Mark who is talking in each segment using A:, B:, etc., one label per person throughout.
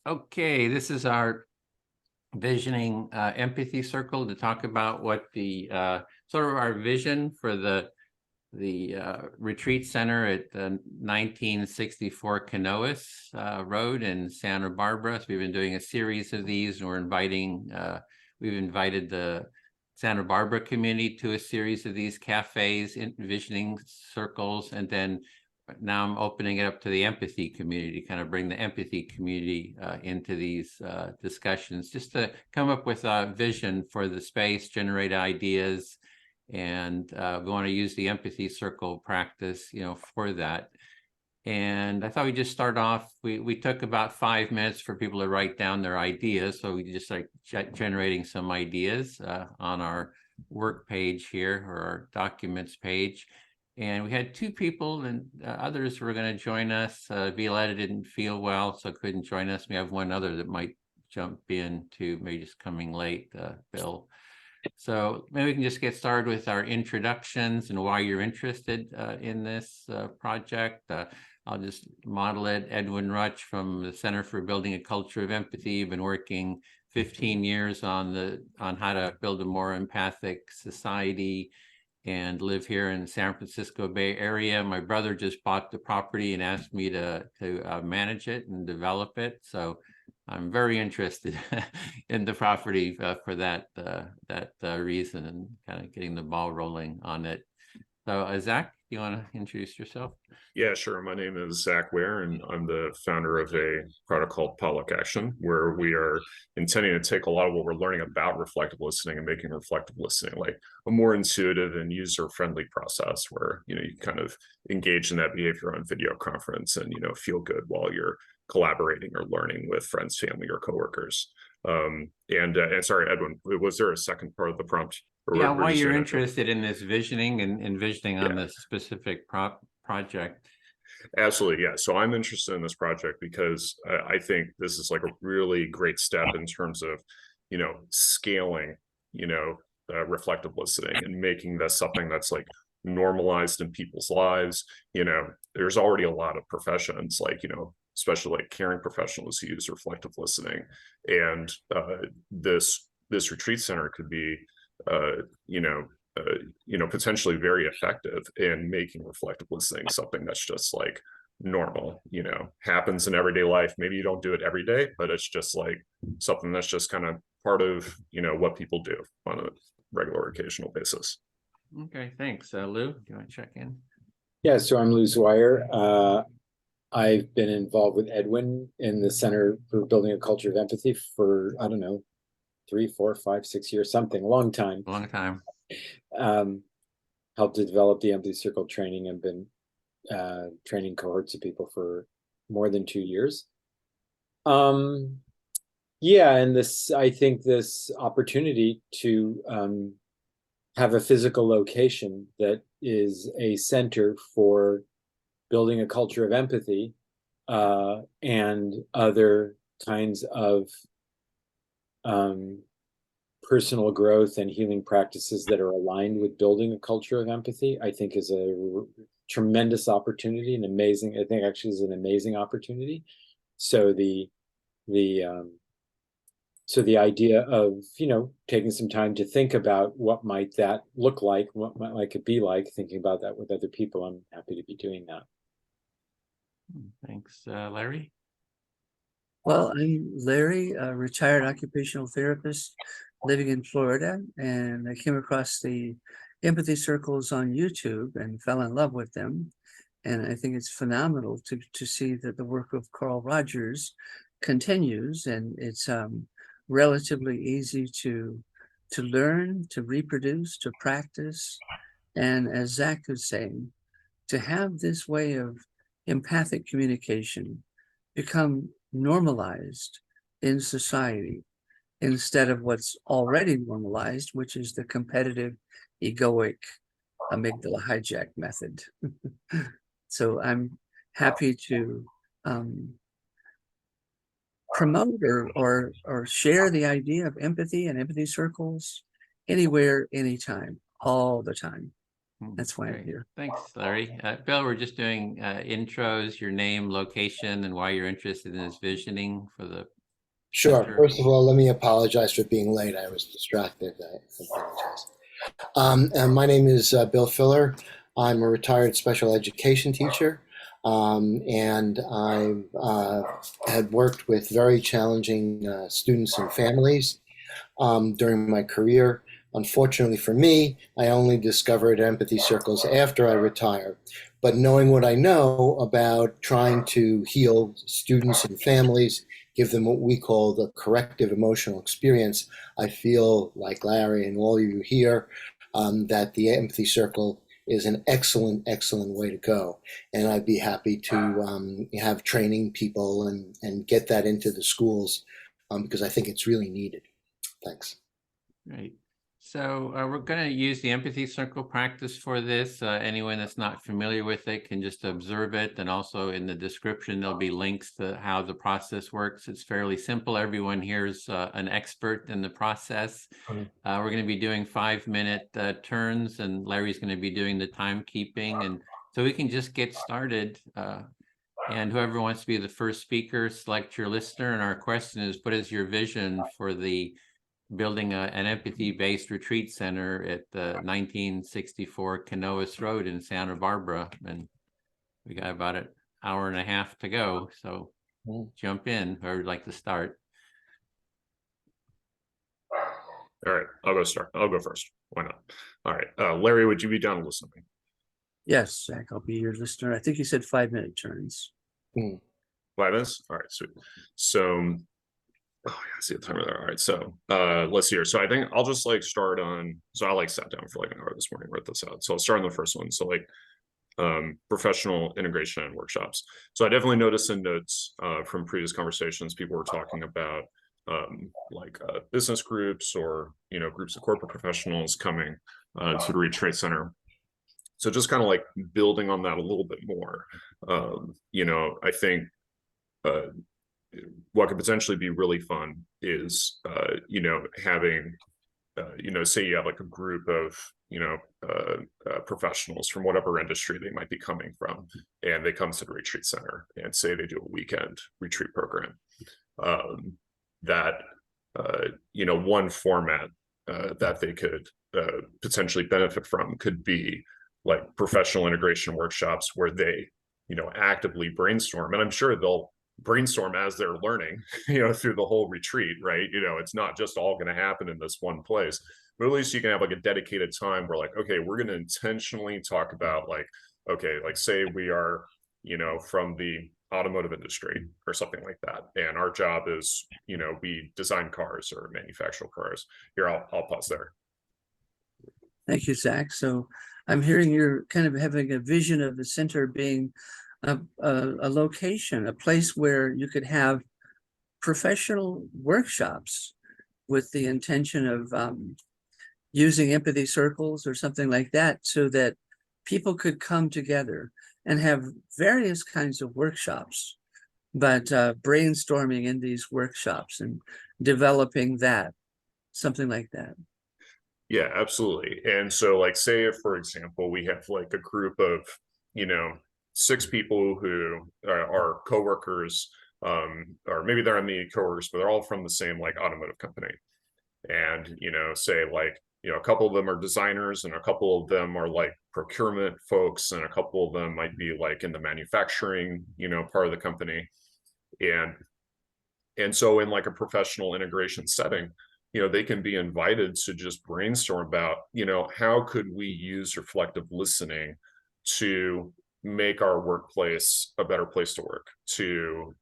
A: Okay, this is our visioning empathy circle to talk about what the sort of our vision for the retreat center at the 1964 Canoas Road in Santa Barbara. So we've been doing a series of these, and we've invited the Santa Barbara community to a series of these cafes, visioning circles, and then now I'm opening it up to the empathy community, kind of bring the empathy community into these discussions, just to come up with a vision for the space, generate ideas, and we want to use the empathy circle practice, for that. And I thought we'd just start off. We took about 5 minutes for people to write down their ideas, so we just like generating some ideas on our work page here, or our documents page. And we had 2 people, and others were going to join us. Violetta didn't feel well, so couldn't join us. We have one other that might jump in too, maybe just coming late, Bill. So maybe we can just get started with our introductions and why you're interested in this project. I'll just model it. Edwin Rutch from the Center for Building a Culture of Empathy. Been working 15 years on how to build a more empathic society, and live here in the San Francisco Bay Area. My brother just bought the property and asked me to manage it and develop it. So I'm very interested in the property for that reason, and kind of getting the ball rolling on it. So Zach, you want to introduce yourself?
B: Yeah, sure. My name is Zach Ware, and I'm the founder of a product called Pollock Action, where we are intending to take a lot of what we're learning about reflective listening and making reflective listening like a more intuitive and user-friendly process where, you kind of engage in that behavior on video conference and, feel good while you're collaborating or learning with friends, family, or coworkers. And sorry, Edwin, was there a second part of the prompt?
A: Yeah, why you're interested in this visioning and envisioning on this specific project.
B: Absolutely, yeah. So I'm interested in this project because I think this is like a really great step in terms of, scaling, reflective listening and making this something that's like normalized in people's lives. There's already a lot of professions like, especially like caring professionals who use reflective listening, and this retreat center could be, potentially very effective in making reflective listening something that's just like normal, happens in everyday life. Maybe you don't do it every day, but it's just like something that's just kind of part of, what people do on a regular occasional basis.
A: Okay, thanks. Lou, do you want to check in?
C: Yeah, so I'm Lou Zweier. I've been involved with Edwin in the Center for Building a Culture of Empathy for, I don't know, 3, 4, 5, 6 years, something, a long time.
A: Long time.
C: Helped to develop the empathy circle training and been training cohorts of people for more than 2 years. Yeah, and I think this opportunity to have a physical location that is a center for building a culture of empathy and other kinds of personal growth and healing practices that are aligned with building a culture of empathy, I think is a tremendous opportunity, I think actually is an amazing opportunity. So the idea of, taking some time to think about what might that look like, what might it be like, thinking about that with other people, I'm happy to be doing that.
A: Thanks. Larry?
D: Well, I'm Larry, a retired occupational therapist living in Florida, and I came across the empathy circles on YouTube and fell in love with them. And I think it's phenomenal to see that the work of Carl Rogers continues, and it's relatively easy to learn, to reproduce, to practice. And as Zach was saying, to have this way of empathic communication become normalized in society instead of what's already normalized, which is the competitive, egoic, amygdala hijack method. So I'm happy to promote or share the idea of empathy and empathy circles anywhere, anytime, all the time. That's why I'm here.
A: Thanks, Larry. Bill, we're just doing intros, your name, location, and why you're interested in this visioning for the
E: Sure.
A: Mr.
E: First of all, let me apologize for being late. I was distracted. I apologize. And my name is Bill Filler. I'm a retired special education teacher, and I had worked with very challenging students and families during my career. Unfortunately for me, I only discovered empathy circles after I retired. But knowing what I know about trying to heal students and families, give them what we call the corrective emotional experience, I feel like Larry and all of you here, that the empathy circle is an excellent, excellent way to go. And I'd be happy to have training people and get that into the schools because I think it's really needed. Thanks.
A: Great. So we're going to use the empathy circle practice for this. Anyone that's not familiar with it can just observe it. And also in the description, there'll be links to how the process works. It's fairly simple. Everyone here's an expert in the process. We're going to be doing 5-minute turns, and Larry's going to be doing the timekeeping. And so we can just get started. And whoever wants to be the first speaker, select your listener. And our question is, what is your vision for the building an empathy-based retreat center at the 1964 Canoas Road in Santa Barbara? And we got about an hour and a half to go, so jump in, whoever would like to start.
B: All right, I'll go first. Why not? All right, Larry, would you be down to listen to me?
D: Yes, Zach, I'll be your listener. I think you said 5-minute turns.
B: 5 minutes? All right, sweet. So oh yeah, I see the timer there. All right, so let's see here. So I think I'll just start on. So I sat down for an hour this morning, wrote this out. So I'll start on the first one. So professional integration and workshops. So I definitely noticed in notes from previous conversations, people were talking about business groups or groups of corporate professionals coming to the retreat center. So just kind of building on that a little bit more. I think what could potentially be really fun is having say you have a group of professionals from whatever industry they might be coming from, and they come to the retreat center and say they do a weekend retreat program. That one format that they could potentially benefit from could be professional integration workshops where they actively brainstorm, and I'm sure they'll brainstorm as they're learning through the whole retreat, right? It's not just all going to happen in this one place, but at least you can have a dedicated time where okay, we're going to intentionally talk about okay, say we are from the automotive industry or something like that, and our job is we design cars or manufacture cars. Here, I'll pause there.
D: Thank you, Zach. So I'm hearing you're kind of having a vision of the center being a location, a place where you could have professional workshops with the intention of using empathy circles or something like that, so that people could come together and have various kinds of workshops, but brainstorming in these workshops and developing that, something like that.
B: Yeah, absolutely. And so say if, for example, we have a group of 6 people who are coworkers, or maybe they're in the coworkers, but they're all from the same automotive company. And say a couple of them are designers, and a couple of them are procurement folks, and a couple of them might be in the manufacturing part of the company. And so in a professional integration setting, they can be invited to just brainstorm about how could we use reflective listening to make our workplace a better place to work, to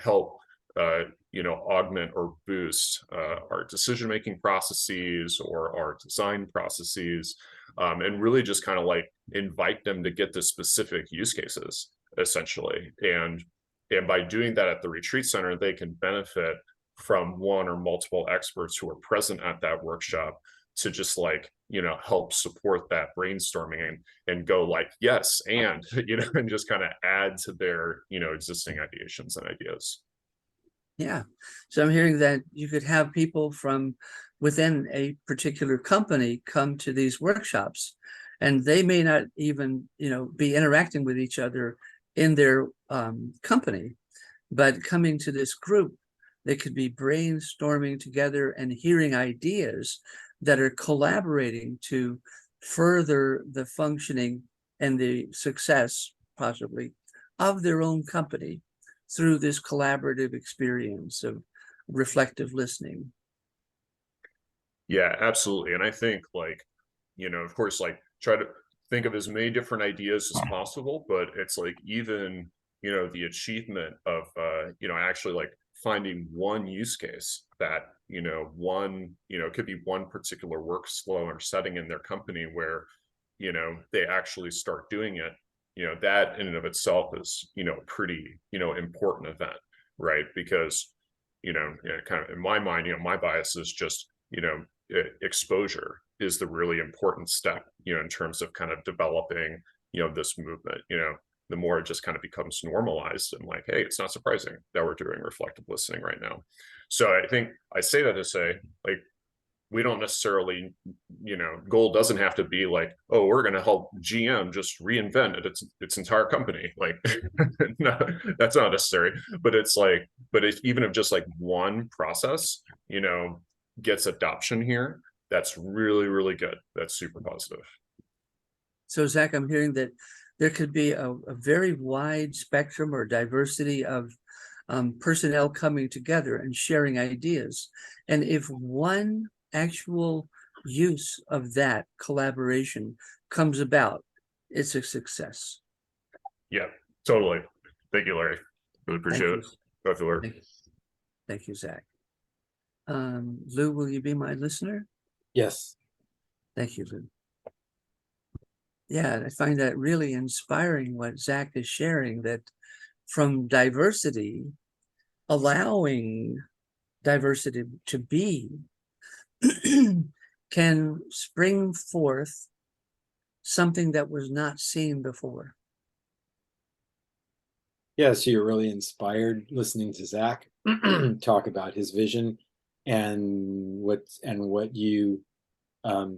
B: help augment or boost our decision-making processes or our design processes, and really just kind of invite them to get to specific use cases, essentially. And by doing that at the retreat center, they can benefit from one or multiple experts who are present at that workshop to just help support that brainstorming and go yes, and and just kind of add to their existing ideations and ideas.
D: Yeah. So I'm hearing that you could have people from within a particular company come to these workshops, and they may not even, be interacting with each other in their company, but coming to this group They could be brainstorming together and hearing ideas that are collaborating to further the functioning and the success, possibly, of their own company through this collaborative experience of reflective listening.
B: Yeah, absolutely. And I think, like, of course, like, try to think of as many different ideas as possible, but it's like, even, the achievement of, actually like finding one use case that, it could be one particular workflow or setting in their company where, they actually start doing it, that in and of itself is, pretty, important event, right? Because, kind of in my mind, my bias is just, exposure is the really important step, in terms of kind of developing, this movement. The more it just kind of becomes normalized and like, hey, it's not surprising that we're doing reflective listening right now. So I think I say that to say, like, we don't necessarily, goal doesn't have to be like, oh, we're going to help GM just reinvent its entire company. Like, no, that's not necessary. But it's like, even if just like one process, gets adoption here, that's really, really good. That's super positive.
D: So, Zach, I'm hearing that there could be a very wide spectrum or diversity of personnel coming together and sharing ideas. And if one actual use of that collaboration comes about, it's a success.
B: Yeah, totally. Thank you, Larry. Really appreciate it. Thank you, Larry.
D: Thank you. Thank you, Zach. Lou, will you be my listener?
C: Yes.
D: Thank you, Lou. Yeah, I find that really inspiring what Zach is sharing, that from diversity, allowing diversity to be can spring forth something that was not seen before.
C: Yeah, so you're really inspired listening to Zach talk about his vision and what you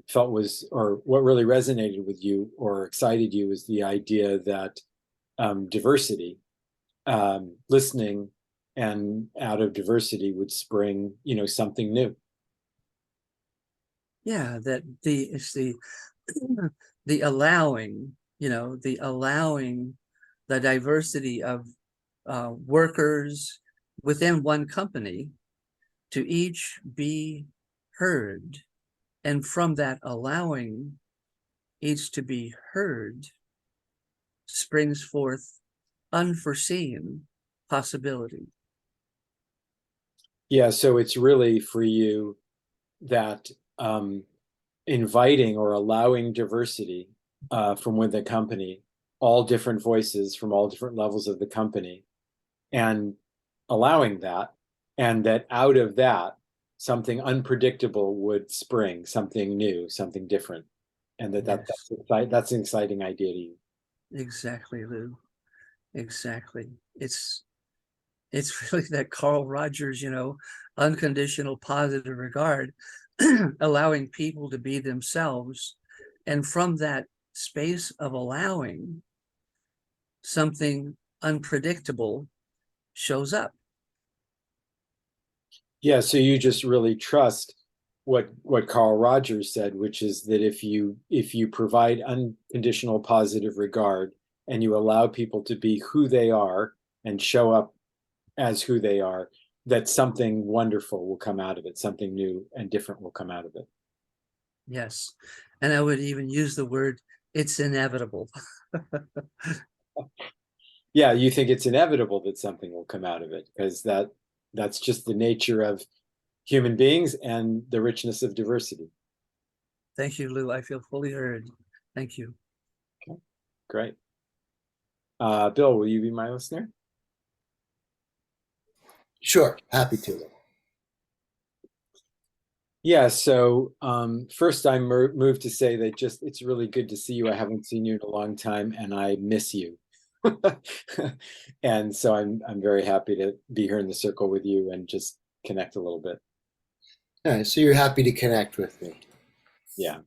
C: felt was, or what really resonated with you or excited you, is the idea that diversity, listening, and out of diversity would spring, something new.
D: Yeah, that it's the allowing, the diversity of workers within one company to each be heard. And from that allowing each to be heard springs forth unforeseen possibility.
C: Yeah, so it's really for you that inviting or allowing diversity from within the company, all different voices from all different levels of the company, and allowing that, and that out of that, something unpredictable would spring, something new, something different, and that's an exciting idea to you.
D: Exactly, Lou. Exactly. It's really that Carl Rogers, unconditional positive regard, allowing people to be themselves. And from that space of allowing, something unpredictable shows up.
C: Yeah, so you just really trust what Carl Rogers said, which is that if you provide unconditional positive regard and you allow people to be who they are and show up as who they are, that something wonderful will come out of it, something new and different will come out of it.
D: Yes. And I would even use the word, it's inevitable.
C: Yeah, you think it's inevitable that something will come out of it, because that's just the nature of human beings and the richness of diversity.
D: Thank you, Lou. I feel fully heard. Thank you.
C: Okay, great. Bill, will you be my listener?
E: Sure, happy to.
C: Yeah, so first I'm moved to say that it's really good to see you. I haven't seen you in a long time and I miss you. And so I'm very happy to be here in the circle with you and just connect a little bit.
E: All right, so you're happy to connect with me.
C: Yeah.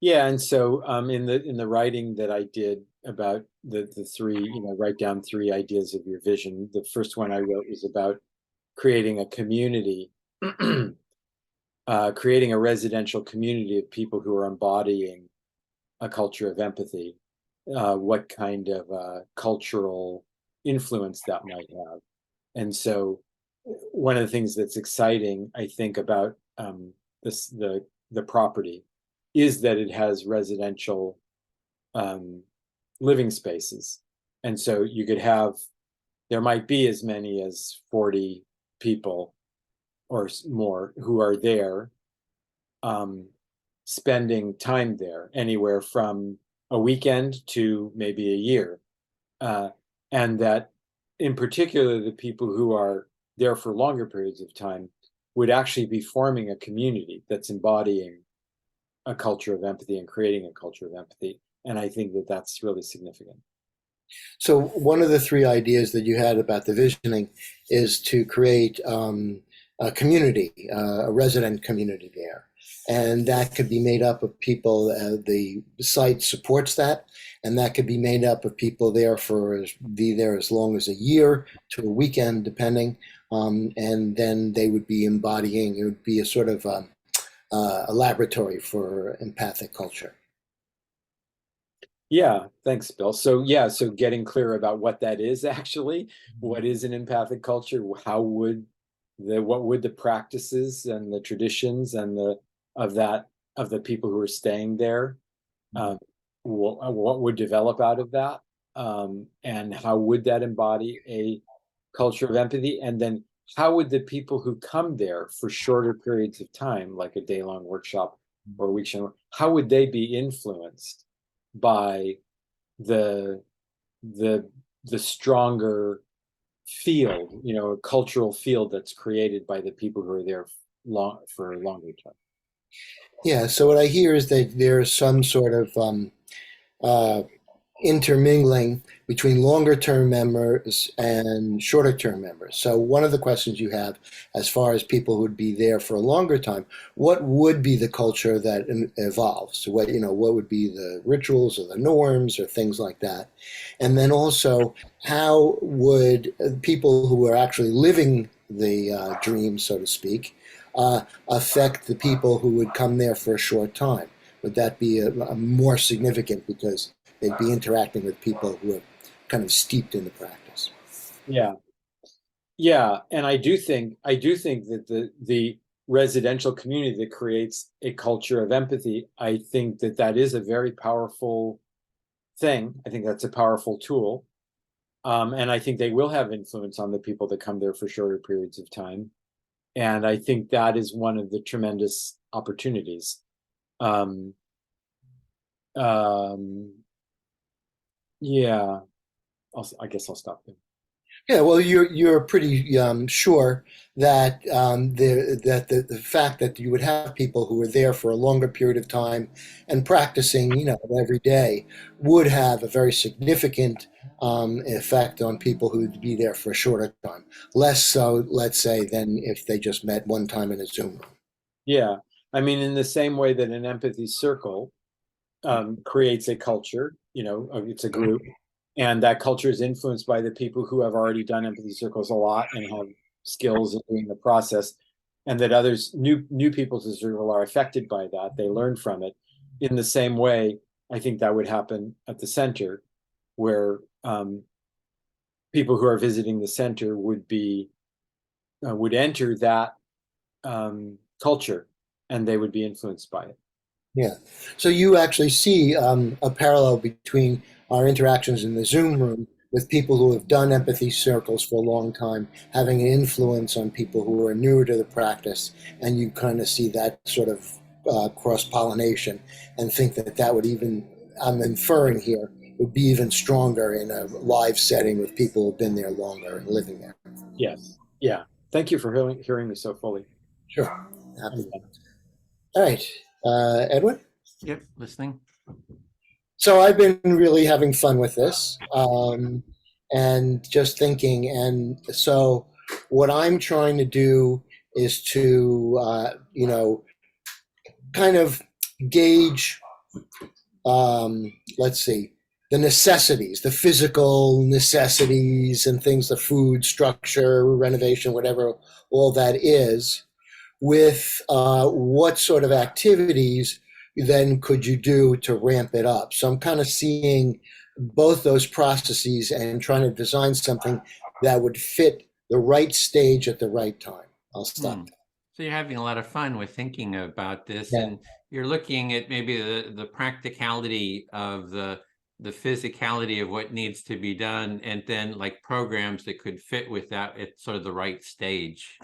C: Yeah, and so in the writing that I did about the three, write down three ideas of your vision. The first one I wrote was about creating a community, creating a residential community of people who are embodying a culture of empathy. What kind of cultural influence that might have. And so one of the things that's exciting, I think, about the property is that it has residential living spaces. And so you could have, there might be as many as 40 people or more who are there spending time there, anywhere from a weekend to maybe a year. And that in particular, the people who are there for longer periods of time would actually be forming a community that's embodying a culture of empathy and creating a culture of empathy. And I think that that's really significant.
E: So one of the three ideas that you had about the visioning is to create a community, a resident community there. And that could be made up of people, the site supports that, and that could be made up of people there be there as long as a year to a weekend, depending. And then they would be embodying, it would be a sort of a laboratory for empathic culture.
C: Yeah, thanks, Bill. So yeah, so getting clear about what that is actually, what is an empathic culture? What would the practices and the traditions and of the people who are staying there, what would develop out of that, and how would that embody a culture of empathy? And then how would the people who come there for shorter periods of time, like a day-long workshop or a week, how would they be influenced by the stronger field, a cultural field that's created by the people who are there for a longer time?
E: Yeah, so what I hear is that there's some sort of intermingling between longer term members and shorter term members. So one of the questions you have, as far as people who would be there for a longer time, what would be the culture that evolves? What would be the rituals or the norms or things like that? And then also, how would people who are actually living the dream, so to speak, affect the people who would come there for a short time? Would that be a more significant because they'd be interacting with people who are kind of steeped in the practice?
C: Yeah, and I do think that the residential community that creates a culture of empathy, I think that is a very powerful thing. I think that's a powerful tool, and I think they will have influence on the people that come there for shorter periods of time. And I think that is one of the tremendous opportunities. Yeah, I guess I'll stop there.
E: Yeah, well, you're pretty sure that the fact that you would have people who are there for a longer period of time and practicing, every day, would have a very significant effect on people who would be there for a shorter time. Less so, let's say, than if they just met one time in a Zoom room.
C: Yeah, I mean, in the same way that an empathy circle creates a culture, it's a group, and that culture is influenced by the people who have already done empathy circles a lot and have skills in doing the process, and that others, new people to the circle, are affected by that. They learn from it. In the same way, I think that would happen at the center, where people who are visiting the center would enter that culture, and they would be influenced by it.
E: Yeah. So you actually see a parallel between our interactions in the Zoom room with people who have done empathy circles for a long time, having an influence on people who are newer to the practice, and you kind of see that sort of cross-pollination and think that would even, I'm inferring here, would be even stronger in a live setting with people who've been there longer and living there.
C: Yes. Yeah. Thank you for hearing me so fully.
E: Sure. Happy. All right. Edwin?
A: Yep, listening.
E: So I've been really having fun with this and just thinking. And so what I'm trying to do is to, kind of gauge let's see, the necessities, the physical necessities and things, the food, structure, renovation, whatever all that is, with what sort of activities then could you do to ramp it up? So I'm kind of seeing both those processes and trying to design something that would fit the right stage at the right time. I'll stop.
A: So you're having a lot of fun with thinking about this,
E: Yeah.
A: and you're looking at maybe the practicality of the physicality of what needs to be done, and then like programs that could fit with that at sort of the right stage.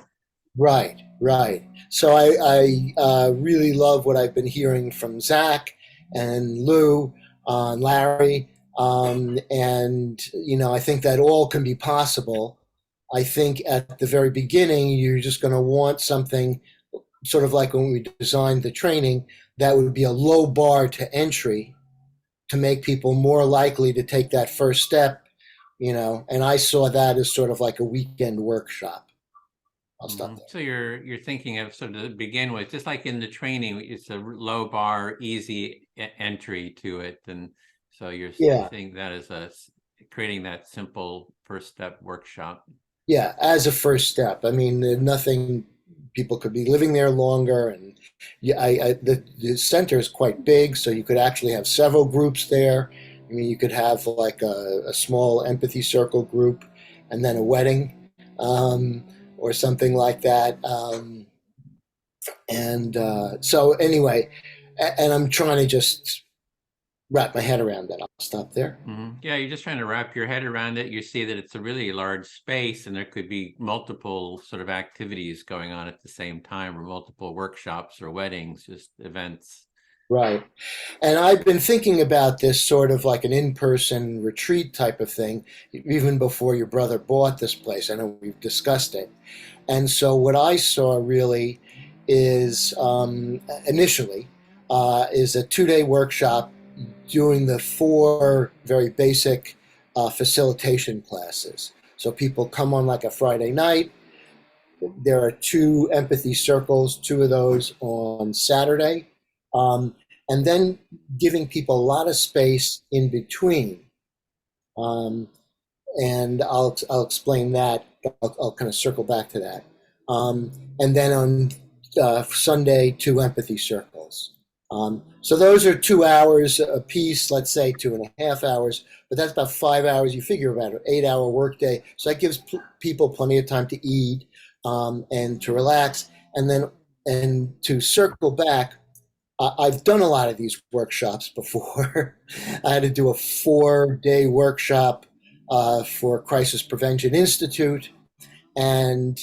E: Right, right. So I really love what I've been hearing from Zach and Lou, Larry, and I think that all can be possible. I think at the very beginning you're just going to want something sort of like when we designed the training that would be a low bar to entry to make people more likely to take that first step. And I saw that as sort of like a weekend workshop. I'll stop there.
A: So you're thinking of sort of to begin with, just like in the training, it's a low bar, easy entry to it, and so you're seeing that as creating that simple first step workshop.
E: Yeah, as a first step. I mean, nothing. People could be living there longer, and the center is quite big, so you could actually have several groups there. I mean, you could have like a small empathy circle group, and then a wedding, or something like that. So anyway, and I'm trying to just wrap my head around that. I'll stop there.
A: Yeah, you're just trying to wrap your head around it. You see that it's a really large space, and there could be multiple sort of activities going on at the same time, or multiple workshops or weddings, just events.
E: Right. And I've been thinking about this sort of like an in-person retreat type of thing, even before your brother bought this place. I know we've discussed it. And so what I saw really is initially is a 2-day workshop doing the 4 very basic facilitation classes. So people come on like a Friday night. There are 2 empathy circles, 2 of those on Saturday. And then giving people a lot of space in between. And I'll explain that. I'll kind of circle back to that. And then on Sunday, 2 empathy circles. So those are 2 hours a piece, let's say 2.5 hours, but that's about 5 hours. You figure about an 8-hour workday. So that gives people plenty of time to eat and to relax. And to circle back, I've done a lot of these workshops before. I had to do a 4-day workshop for Crisis Prevention Institute. And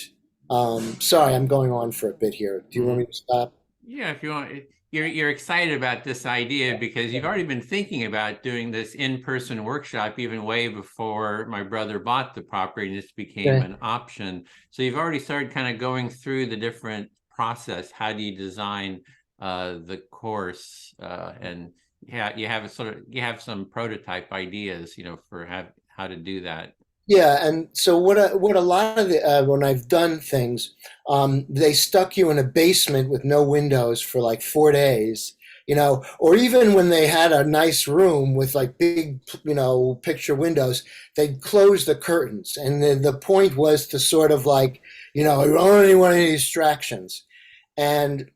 E: sorry, I'm going on for a bit here. Do you want me to stop?
A: Yeah, if you want. You're excited about this idea because you've already been thinking about doing this in-person workshop even way before my brother bought the property and this became an option. So you've already started kind of going through the different process. How do you design the course, and you have some prototype ideas, for how to do that.
E: Yeah, and so what a lot of the when I've done things, they stuck you in a basement with no windows for like 4 days, or even when they had a nice room with like big, picture windows, they'd close the curtains, and the point was to sort of like, I don't want any distractions, and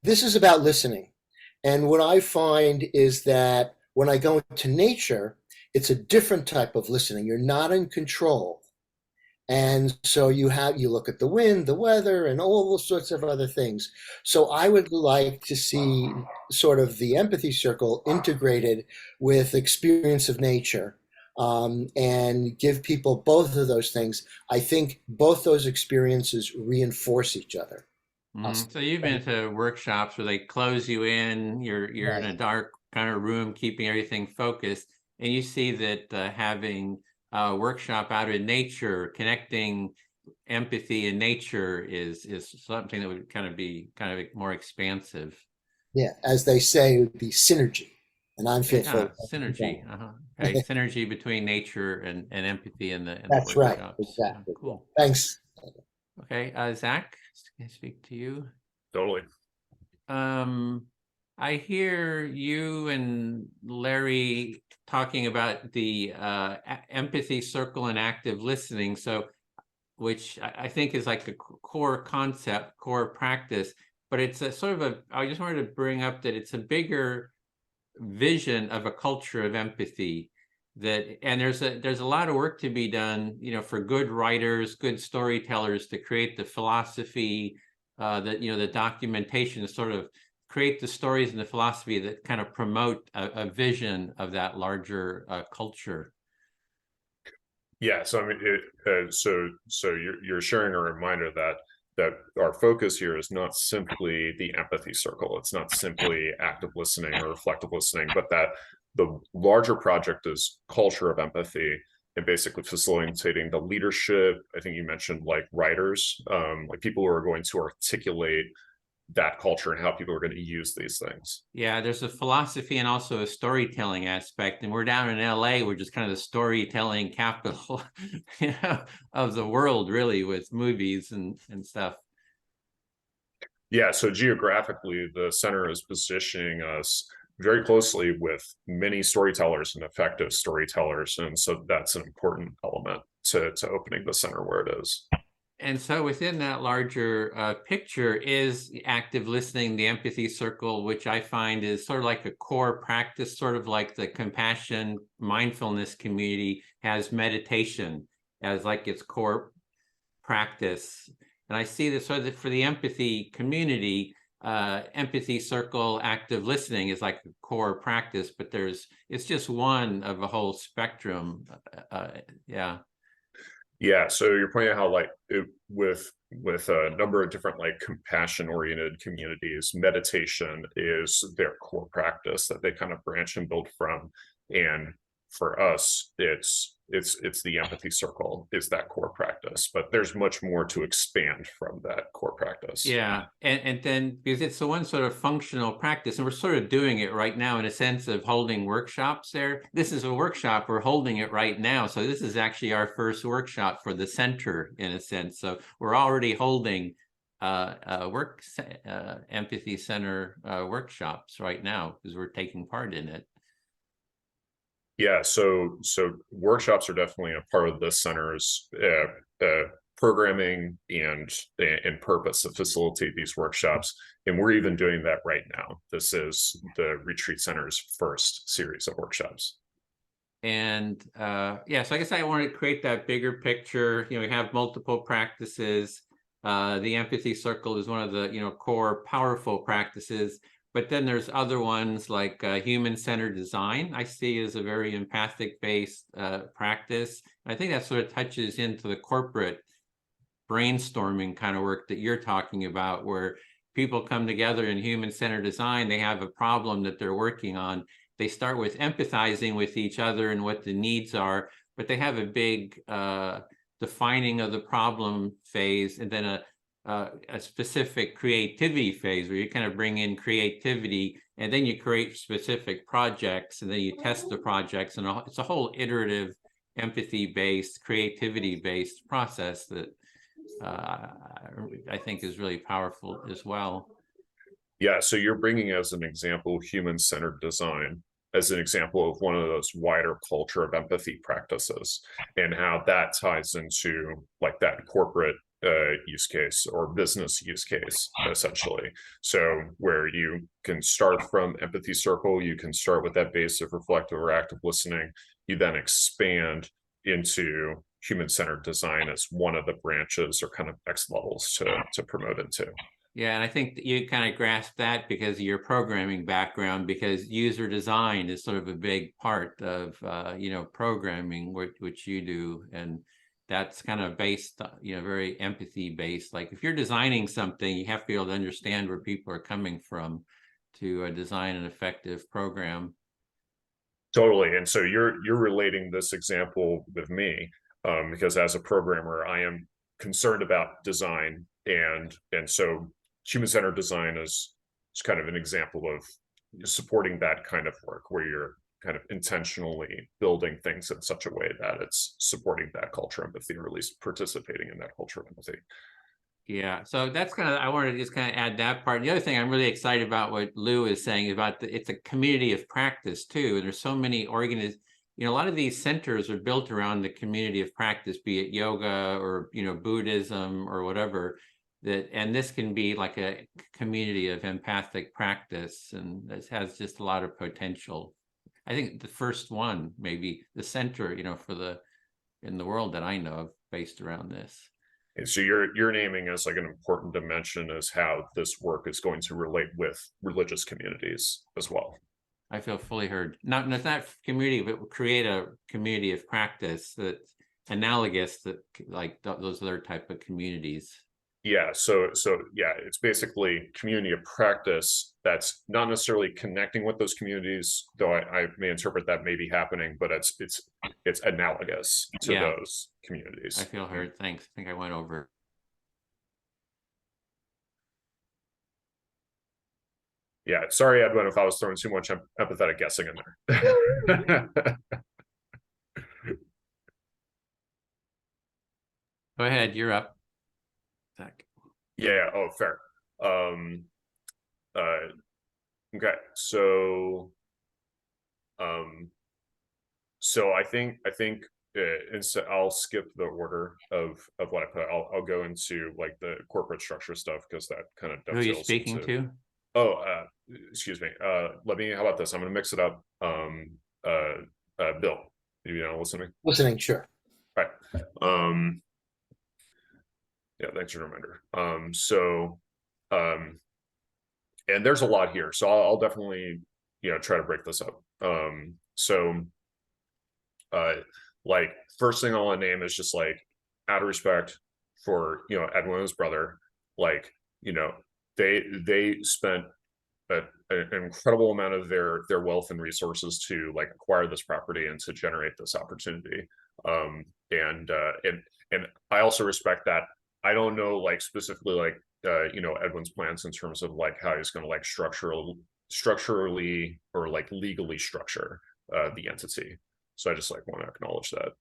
E: this is about listening. And what I find is that when I go into nature, it's a different type of listening. You're not in control. And so you look at the wind, the weather, and all those sorts of other things. So I would like to see sort of the empathy circle integrated with experience of nature, and give people both of those things. I think both those experiences reinforce each other.
A: So you've been to workshops where they close you in, you're in a dark kind of room, keeping everything focused, and you see that having a workshop out in nature, connecting empathy in nature is something that would be more expansive.
E: Yeah, as they say, it would be synergy, and I'm fearful.
A: Synergy. Okay, synergy between nature and empathy in the
E: That's
A: the
E: right.
A: workshops.
E: Exactly.
A: Cool.
E: Thanks.
A: Okay, Zach, can I speak to you?
B: Totally.
A: I hear you and Larry talking about the empathy circle and active listening. So, which I think is like a core concept, core practice, but it's a sort of I just wanted to bring up that it's a bigger vision of a culture of empathy, and there's a lot of work to be done, for good writers, good storytellers, to create the philosophy, that the documentation to sort of create the stories and the philosophy that kind of promote a vision of that larger culture.
B: Yeah, so I mean, you're sharing a reminder that our focus here is not simply the empathy circle. It's not simply active listening or reflective listening, but that the larger project is culture of empathy and basically facilitating the leadership. I think you mentioned like writers, like people who are going to articulate that culture and how people are going to use these things.
A: Yeah, there's a philosophy and also a storytelling aspect. And we're down in LA, we're just kind of the storytelling capital of the world, really, with movies and stuff.
B: Yeah, so geographically, the center is positioning us very closely with many storytellers and effective storytellers. And so that's an important element to opening the center where it is.
A: And so within that larger picture is active listening, the empathy circle, which I find is sort of like a core practice, sort of like the compassion mindfulness community has meditation as like its core practice. And I see this, so that for the empathy community, empathy circle, active listening is like the core practice, but it's just one of a whole spectrum. Yeah.
B: Yeah, so you're pointing out how like with a number of different like compassion oriented communities, meditation is their core practice that they kind of branch and build from. And for us, it's the empathy circle is that core practice, but there's much more to expand from that core practice.
A: Yeah, and then because it's the one sort of functional practice, and we're sort of doing it right now in a sense of holding workshops there. This is a workshop, we're holding it right now. So this is actually our first workshop for the center in a sense. So we're already holding empathy center workshops right now because we're taking part in it.
B: Yeah, so workshops are definitely a part of this center's programming and purpose to facilitate these workshops, and we're even doing that right now. This is the retreat center's first series of workshops.
A: And yeah, so I guess I wanted to create that bigger picture. We have multiple practices. The empathy circle is one of the core powerful practices. But then there's other ones like human-centered design, I see as a very empathic-based practice. I think that sort of touches into the corporate brainstorming kind of work that you're talking about, where people come together in human-centered design, they have a problem that they're working on. They start with empathizing with each other and what the needs are, but they have a big defining of the problem phase, and then a specific creativity phase where you kind of bring in creativity, and then you create specific projects, and then you test the projects, and it's a whole iterative empathy-based, creativity-based process that I think is really powerful as well.
B: Yeah, so you're bringing as an example human-centered design as an example of one of those wider culture of empathy practices, and how that ties into like that corporate use case or business use case, essentially. So where you can start from empathy circle, you can start with that base of reflective or active listening, you then expand into human-centered design as one of the branches or kind of next levels to promote into.
A: Yeah, and I think that you kind of grasp that because of your programming background, because user design is sort of a big part of programming, which you do, and that's kind of based, very empathy based. Like if you're designing something, you have to be able to understand where people are coming from to design an effective program.
B: Totally. And so you're relating this example with me because as a programmer, I am concerned about design, and so human-centered design is kind of an example of supporting that kind of work where you're kind of intentionally building things in such a way that it's supporting that culture of empathy, or at least participating in that culture of empathy.
A: Yeah, so that's kind of, I wanted to just kind of add that part. The other thing I'm really excited about what Lou is saying about it's a community of practice too. And there's so many a lot of these centers are built around the community of practice, be it yoga or, Buddhism or whatever. And this can be like a community of empathic practice, and this has just a lot of potential. I think the first one, maybe the center, in the world that I know of based around this.
B: And so you're naming as like an important dimension as how this work is going to relate with religious communities as well.
A: I feel fully heard. Not community, but create a community of practice that's analogous to like those other type of communities.
B: Yeah, so yeah, it's basically community of practice that's not necessarily connecting with those communities, though I may interpret that may be happening, but it's analogous to those communities.
A: I feel heard. Thanks. I think I went over.
B: Yeah, sorry, Edwin, if I was throwing too much empathetic guessing in there.
A: Go ahead, you're up. Zach.
B: Yeah, oh, fair. Okay, so I think and so I'll skip the order of what I put. I'll go into like the corporate structure stuff because that kind of
A: Who are you speaking to?
B: Oh, excuse me. How about this? I'm gonna mix it up. Bill, you listening?
E: Listening, sure.
B: Right. Yeah, thanks for the reminder. And there's a lot here, so I'll definitely try to break this up. Like first thing I want to name is just like out of respect for Edwin and his brother, like they spent an incredible amount of their wealth and resources to like acquire this property and to generate this opportunity. And I also respect that. I don't know like specifically like Edwin's plans in terms of like how he's going to like structurally or like legally structure the entity. So I just like want to acknowledge that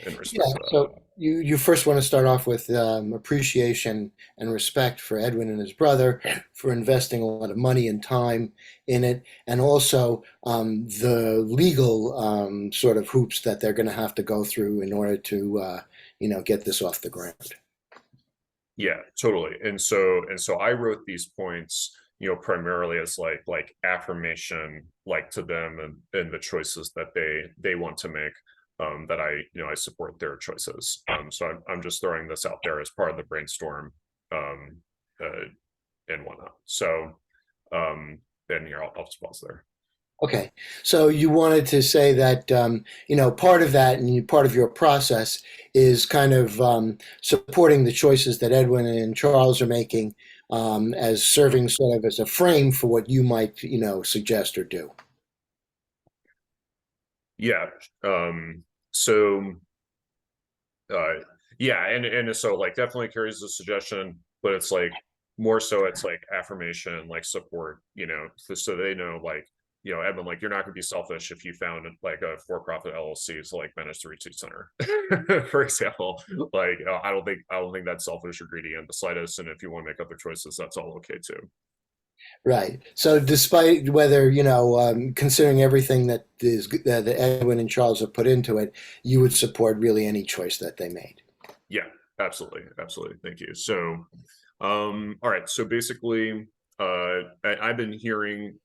B: in respect to that.
E: So you first want to start off with appreciation and respect for Edwin and his brother for investing a lot of money and time in it, and also the legal sort of hoops that they're going to have to go through in order to get this off the ground.
B: Yeah, totally. And so I wrote these points, primarily as like affirmation, like to them and the choices that they want to make. That I support their choices. So I'm just throwing this out there as part of the brainstorm, and whatnot. So then here I'll just pause there.
E: Okay, so you wanted to say that part of that and part of your process is kind of supporting the choices that Edwin and Charles are making as serving sort of as a frame for what you might suggest or do.
B: Yeah. Yeah, and so like definitely carries the suggestion, but it's like more so it's like affirmation, like support, so they know like Edwin, like you're not going to be selfish if you found like a for-profit LLC to like manage the retreat center, for example. Like I don't think that's selfish or greedy in the slightest. And if you want to make other choices, that's all okay too.
E: Right. So despite whether, considering everything that Edwin and Charles have put into it, you would support really any choice that they made.
B: Yeah, absolutely. Absolutely. Thank you. So, all right. So basically, I've been hearing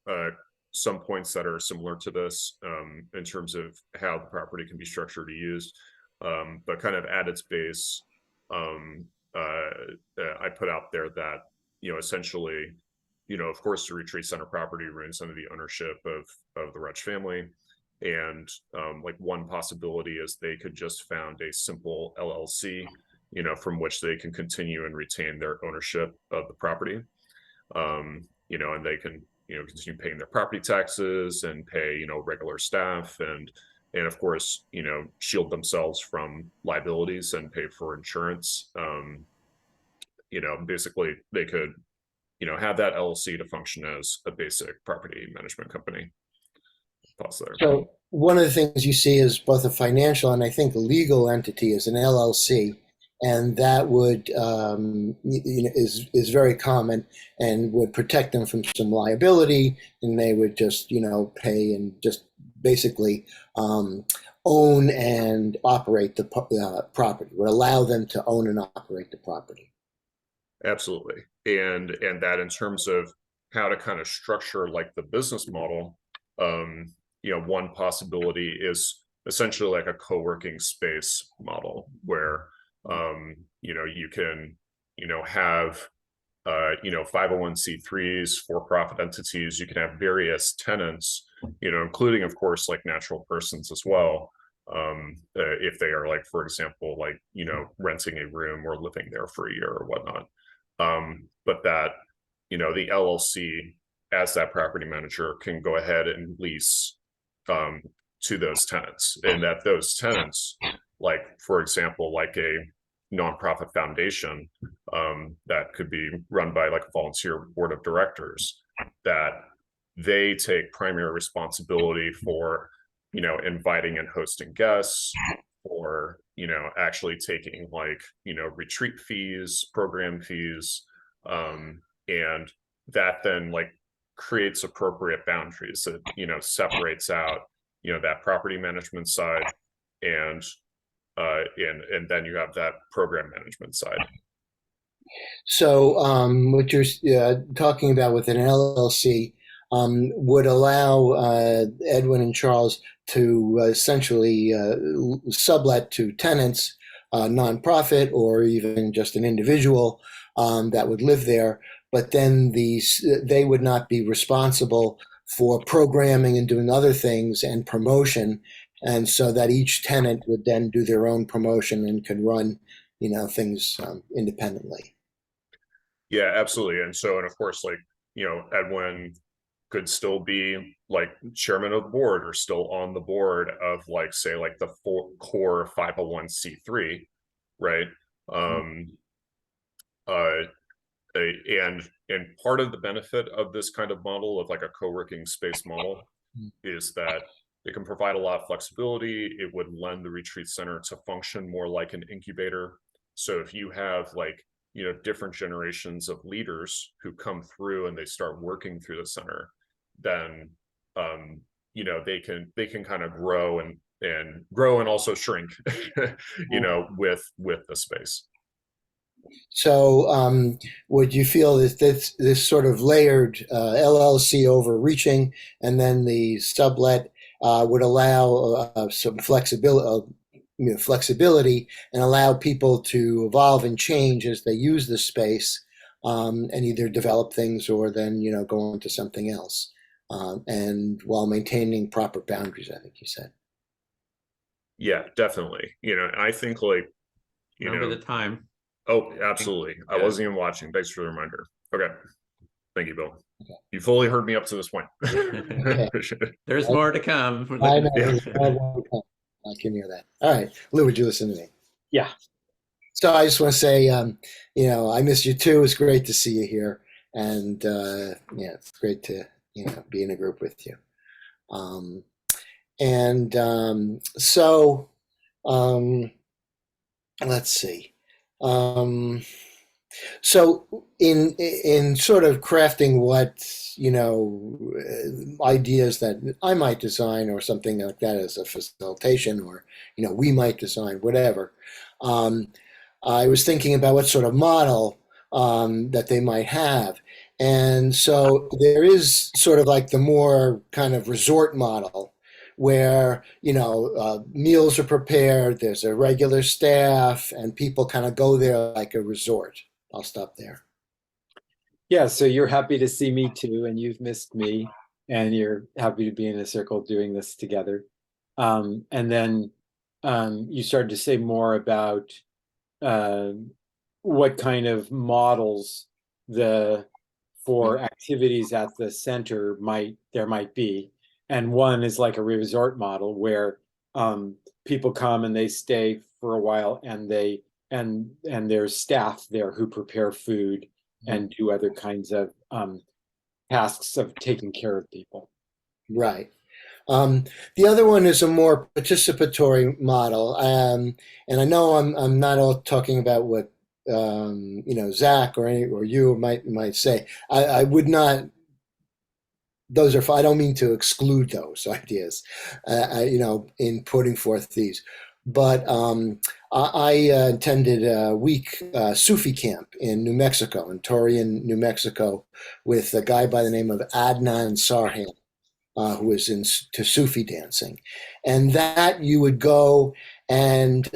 B: some points that are similar to this in terms of how the property can be structured or used, but kind of at its base, I put out there that, essentially, of course, the retreat center property remains under the ownership of the Rutch family. And like one possibility is they could just found a simple LLC, from which they can continue and retain their ownership of the property. And they can, continue paying their property taxes and pay, regular staff and of course, shield themselves from liabilities and pay for insurance. Basically they could have that LLC to function as a basic property management company. Pause there.
E: So one of the things you see is both a financial and I think a legal entity is an LLC. and that would is very common and would protect them from some liability, and they would just pay and just basically own and operate the property, would allow them to own and operate the property.
B: Absolutely. And that in terms of how to kind of structure like the business model, one possibility is essentially like a co-working space model where you can have 501c3s, for-profit entities. You can have various tenants, including of course like natural persons as well, if they are like, for example, like renting a room or living there for a year or whatnot. But that the LLC as that property manager can go ahead and lease to those tenants, and that those tenants, like for example, like a nonprofit foundation that could be run by like a volunteer board of directors, that they take primary responsibility for inviting and hosting guests, or actually taking like retreat fees, program fees, and that then like creates appropriate boundaries that separates out that property management side, and then you have that program management side.
E: So what you're talking about with an LLC would allow Edwin and Charles to essentially sublet to tenants, nonprofit, or even just an individual that would live there. But then they would not be responsible for programming and doing other things and promotion. And so that each tenant would then do their own promotion and could run, things independently.
B: Yeah, absolutely. And of course, like, Edwin could still be like chairman of the board or still on the board of like, say, like the core 501c3, right? And part of the benefit of this kind of model of like a co-working space model is that it can provide a lot of flexibility. It would lend the retreat center to function more like an incubator. So if you have like different generations of leaders who come through and they start working through the center, then they can kind of grow and also shrink with the space.
E: So would you feel that this sort of layered LLC overreaching and then the sublet would allow some flexibility and allow people to evolve and change as they use the space, and either develop things or then go on to something else, and while maintaining proper boundaries, I think you said.
B: Yeah, definitely. I think like
A: Remember the time.
B: Oh, absolutely. I
A: Yeah.
B: wasn't even watching. Thanks for the reminder. Okay. Thank you, Bill.
E: Okay.
B: You fully heard me up to this point.
E: Okay.
A: There's more to come.
E: I know. I can hear that. All right, Lou, would you listen to me?
C: Yeah.
E: So I just want to say, I miss you too. It's great to see you here, and it's great to be in a group with you. So let's see. So in sort of crafting what ideas that I might design or something like that as a facilitation, or we might design whatever, I was thinking about what sort of model that they might have. And so there is sort of like the more kind of resort model where meals are prepared, there's a regular staff, and people kind of go there like a resort. I'll stop there.
C: Yeah, so you're happy to see me too, and you've missed me, and you're happy to be in a circle doing this together. And then you started to say more about what kind of models for activities at the center there might be. And one is like a resort model where people come and they stay for a while, and there's staff there who prepare food and do other kinds of tasks of taking care of people.
E: Right. The other one is a more participatory model, and I know I'm not all talking about what Zach or you might say. I would not. Those are. I don't mean to exclude those ideas, in putting forth these. But I attended a week Sufi camp in New Mexico, in Torreon, New Mexico, with a guy by the name of Adnan Sarhan, who was into Sufi dancing. And that you would go and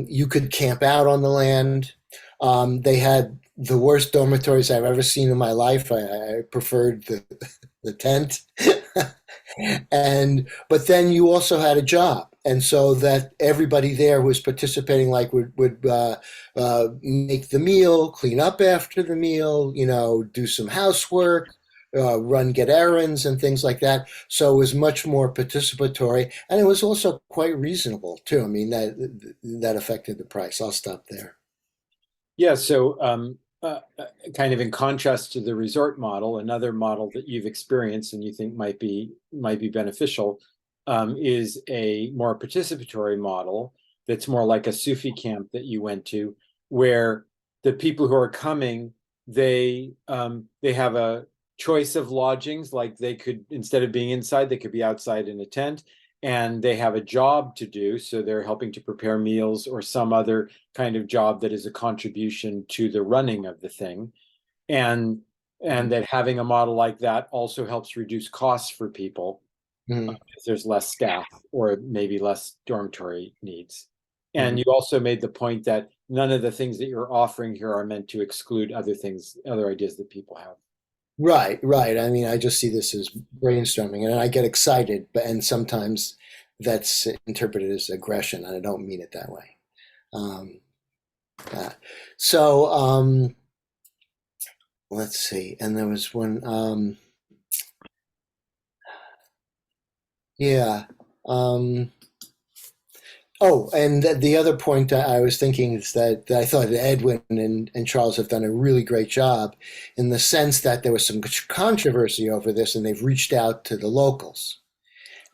E: you could camp out on the land. They had the worst dormitories I've ever seen in my life. I preferred the tent. But then you also had a job. And so that everybody there was participating, like would make the meal, clean up after the meal, do some housework, get errands and things like that. So it was much more participatory, and it was also quite reasonable too. I mean, that affected the price. I'll stop there.
C: Yeah. So kind of in contrast to the resort model, another model that you've experienced and you think might be beneficial is a more participatory model that's more like a Sufi camp that you went to, where the people who are coming, they have a choice of lodgings. Like they could, instead of being inside, they could be outside in a tent, and they have a job to do. So they're helping to prepare meals or some other kind of job that is a contribution to the running of the thing. And that having a model like that also helps reduce costs for people. If there's less staff or maybe less dormitory needs. And you also made the point that none of the things that you're offering here are meant to exclude other things, other ideas that people have.
E: Right. I mean, I just see this as brainstorming, and I get excited, and sometimes that's interpreted as aggression, and I don't mean it that way. Let's see. And there was one. Yeah. And the other point I was thinking is that I thought that Edwin and Charles have done a really great job, in the sense that there was some controversy over this, and they've reached out to the locals.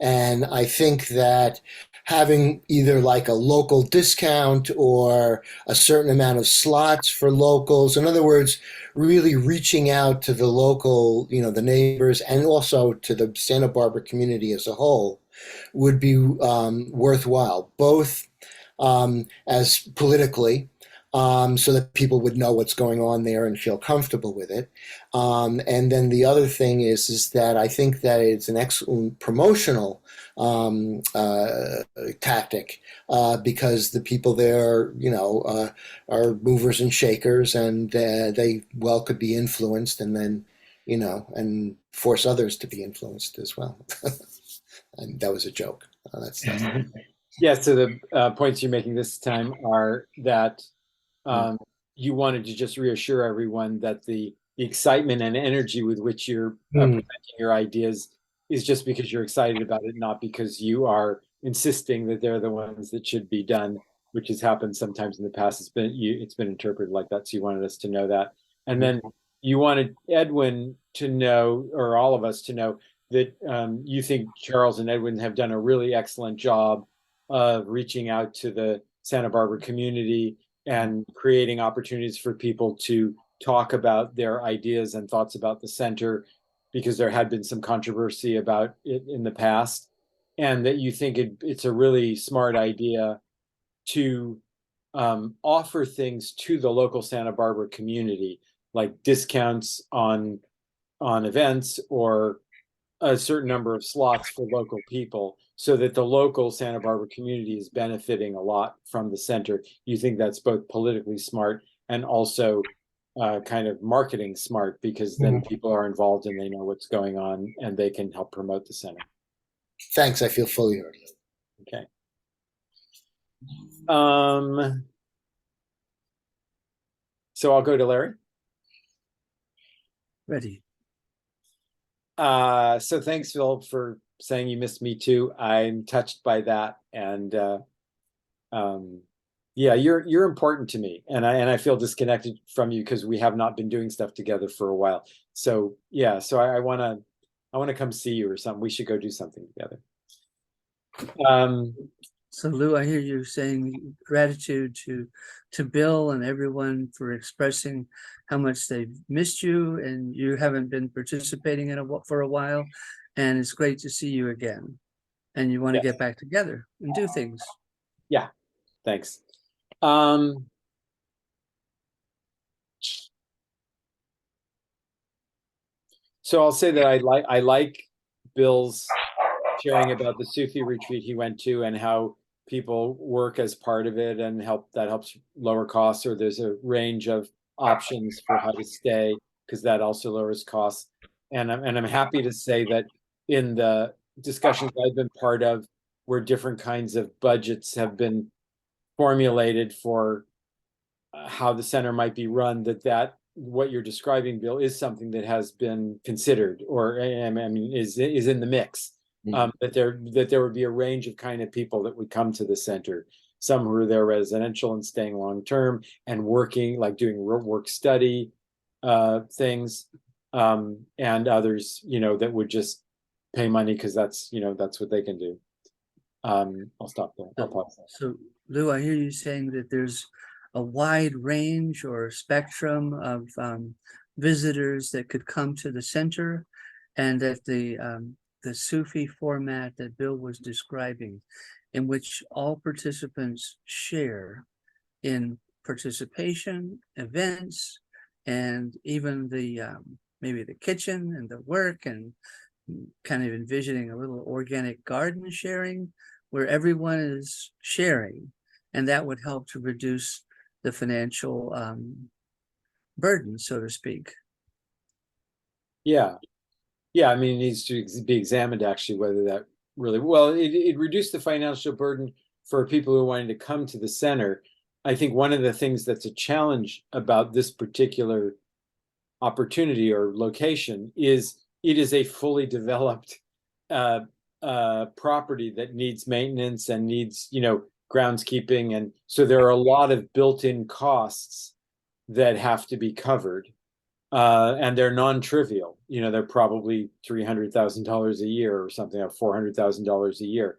E: And I think that having either like a local discount or a certain amount of slots for locals, in other words, really reaching out to the local, the neighbors, and also to the Santa Barbara community as a whole, would be worthwhile, both as politically, so that people would know what's going on there and feel comfortable with it. And then the other thing is that I think that it's an excellent promotional tactic, because the people there, are movers and shakers, and they could be influenced, and then, and force others to be influenced as well. And that was a joke. That's
C: Yeah. So the points you're making this time are that you wanted to just reassure everyone that the excitement and energy with which you're presenting your ideas is just because you're excited about it, not because you are insisting that they're the ones that should be done, which has happened sometimes in the past. It's been interpreted like that. So you wanted us to know that. And then you wanted Edwin to know, or all of us to know, that you think Charles and Edwin have done a really excellent job of reaching out to the Santa Barbara community and creating opportunities for people to talk about their ideas and thoughts about the center, because there had been some controversy about it in the past, and that you think it's a really smart idea to offer things to the local Santa Barbara community, like discounts on events, or a certain number of slots for local people, so that the local Santa Barbara community is benefiting a lot from the center. You think that's both politically smart and also kind of marketing smart, because then people are involved and they know what's going on and they can help promote the center.
E: Thanks. I feel fully heard.
C: Okay. So I'll go to Larry.
D: Ready.
C: So thanks, Phil, for saying you missed me too. I'm touched by that, and yeah, you're important to me, and I feel disconnected from you because we have not been doing stuff together for a while. So yeah, so I want to come see you or something. We should go do something together.
D: So Lou, I hear you saying gratitude to Bill and everyone for expressing how much they've missed you and you haven't been participating in for a while. And it's great to see you again. And you want to
C: Yes.
D: get back together and do things.
C: Thanks. So I'll say that I like Bill's sharing about the Sufi retreat he went to and how people work as part of it and that helps lower costs, or there's a range of options for how to stay because that also lowers costs. And I'm happy to say that in the discussions I've been part of, where different kinds of budgets have been formulated for how the center might be run, that what you're describing, Bill, is something that has been considered, or I mean, is in the mix. That there would be a range of kind of people that would come to the center. Some who are there residential and staying long term and working, like doing work study things, and others, that would just pay money because that's what they can do. I'll stop there. I'll pause there.
D: So Lou, I hear you saying that there's a wide range or spectrum of visitors that could come to the center, and that the Sufi format that Bill was describing, in which all participants share in participation, events, and even the maybe the kitchen and the work, and kind of envisioning a little organic garden sharing where everyone is sharing, and that would help to reduce the financial burden, so to speak.
C: Yeah. I mean, it needs to be examined actually whether that really well. It reduced the financial burden for people who are wanting to come to the center. I think one of the things that's a challenge about this particular opportunity or location is it is a fully developed property that needs maintenance and needs groundskeeping, and so there are a lot of built-in costs that have to be covered. And they're non-trivial. They're probably $300,000 a year or something, or $400,000 a year.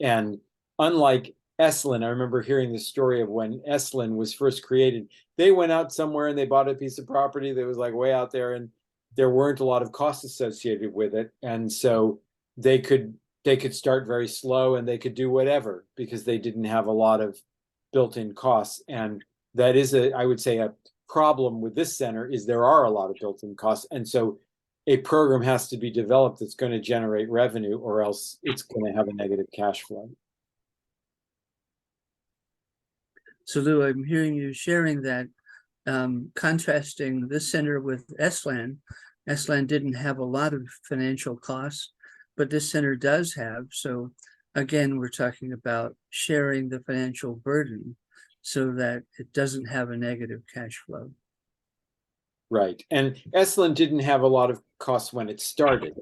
C: And unlike Esalen, I remember hearing the story of when Esalen was first created. They went out somewhere and they bought a piece of property that was like way out there, and there weren't a lot of costs associated with it. And so they could start very slow and they could do whatever because they didn't have a lot of built-in costs. And that is I would say a problem with this center is there are a lot of built-in costs, and so a program has to be developed that's going to generate revenue, or else it's going to have a negative cash flow.
D: So Lou, I'm hearing you sharing that, contrasting this center with Esalen. Esalen didn't have a lot of financial costs, but this center does have. So again, we're talking about sharing the financial burden so that it doesn't have a negative cash flow.
C: Right. And Esalen didn't have a lot of costs when it started.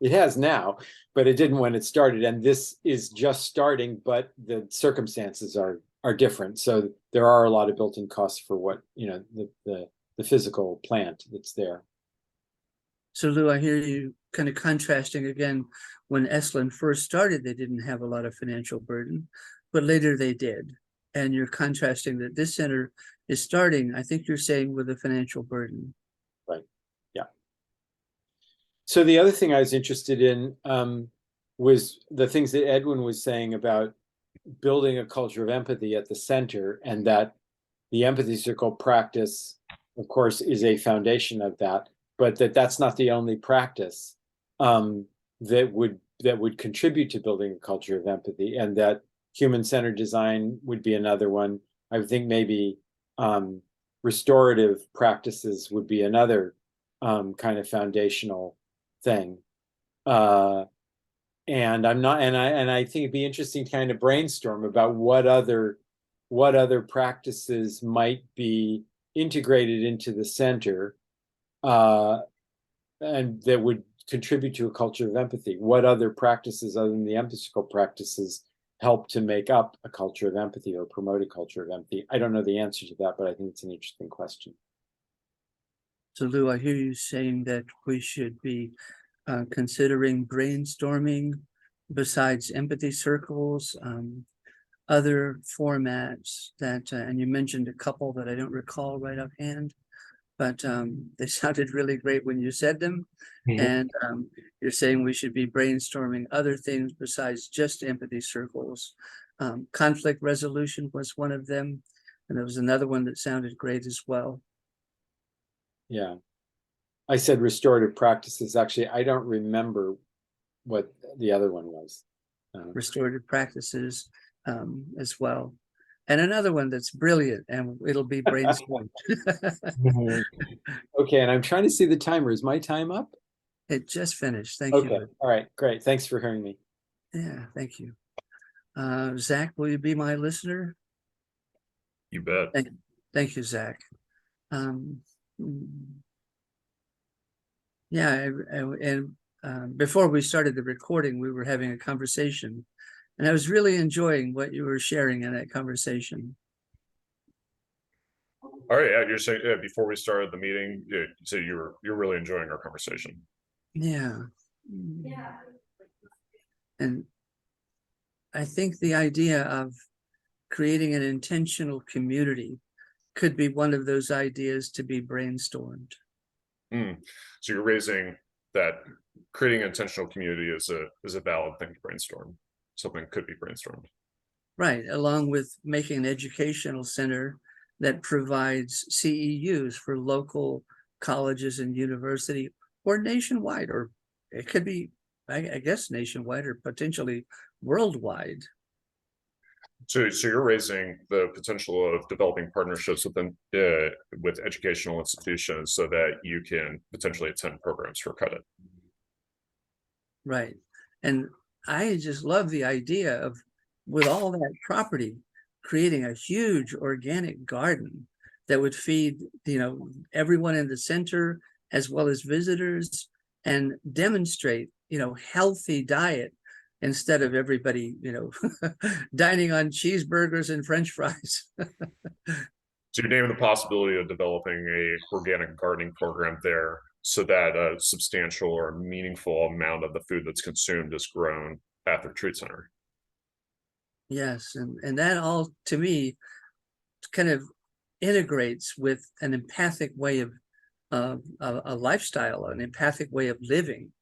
C: It has now, but it didn't when it started. And this is just starting, but the circumstances are different. So there are a lot of built-in costs for what, the physical plant that's there.
D: So Lou, I hear you kind of contrasting again, when Esalen first started, they didn't have a lot of financial burden, but later they did. And you're contrasting that this center is starting, I think you're saying, with a financial burden.
C: Right. Yeah. So the other thing I was interested in was the things that Edwin was saying about building a culture of empathy at the center, and that the empathy circle practice, of course, is a foundation of that, but that's not the only practice that would contribute to building a culture of empathy, and that human-centered design would be another one. I think maybe restorative practices would be another kind of foundational thing. And I think it'd be interesting to kind of brainstorm about what other practices might be integrated into the center, and that would contribute to a culture of empathy. What other practices other than the empathical practices help to make up a culture of empathy or promote a culture of empathy? I don't know the answer to that, but I think it's an interesting question.
D: So Lou, I hear you saying that we should be considering brainstorming besides empathy circles, other formats that, and you mentioned a couple that I don't recall right offhand, but they sounded really great when you said them. And you're saying we should be brainstorming other things besides just empathy circles. Conflict resolution was one of them, and there was another one that sounded great as well.
C: Yeah. I said restorative practices. Actually, I don't remember what the other one was.
D: Restorative practices as well. And another one that's brilliant, and it'll be brainstormed.
C: Okay, and I'm trying to see the timer. Is my time up?
D: It just finished. Thank
C: Okay,
D: you.
C: all right, great. Thanks for hearing me.
D: Yeah, thank you. Zach, will you be my listener?
B: You bet.
D: Thank you, Zach. Yeah, and before we started the recording, we were having a conversation, and I was really enjoying what you were sharing in that conversation.
B: All right, you're saying before we started the meeting, so you're really enjoying our conversation.
D: Yeah. And I think the idea of creating an intentional community could be one of those ideas to be brainstormed.
B: So you're raising that creating an intentional community is a valid thing to brainstorm. Something could be brainstormed.
D: Right, along with making an educational center that provides CEUs for local colleges and university, or nationwide, or it could be, I guess, nationwide or potentially worldwide.
B: So you're raising the potential of developing partnerships with educational institutions so that you can potentially attend programs for credit.
D: Right. And I just love the idea of, with all that property, creating a huge organic garden that would feed, everyone in the center as well as visitors, and demonstrate, healthy diet instead of everybody, dining on cheeseburgers and French fries.
B: So you're naming the possibility of developing a organic gardening program there so that a substantial or meaningful amount of the food that's consumed is grown at the retreat center.
D: Yes, and that all, to me, kind of integrates with an empathic way of a lifestyle, an empathic way of living.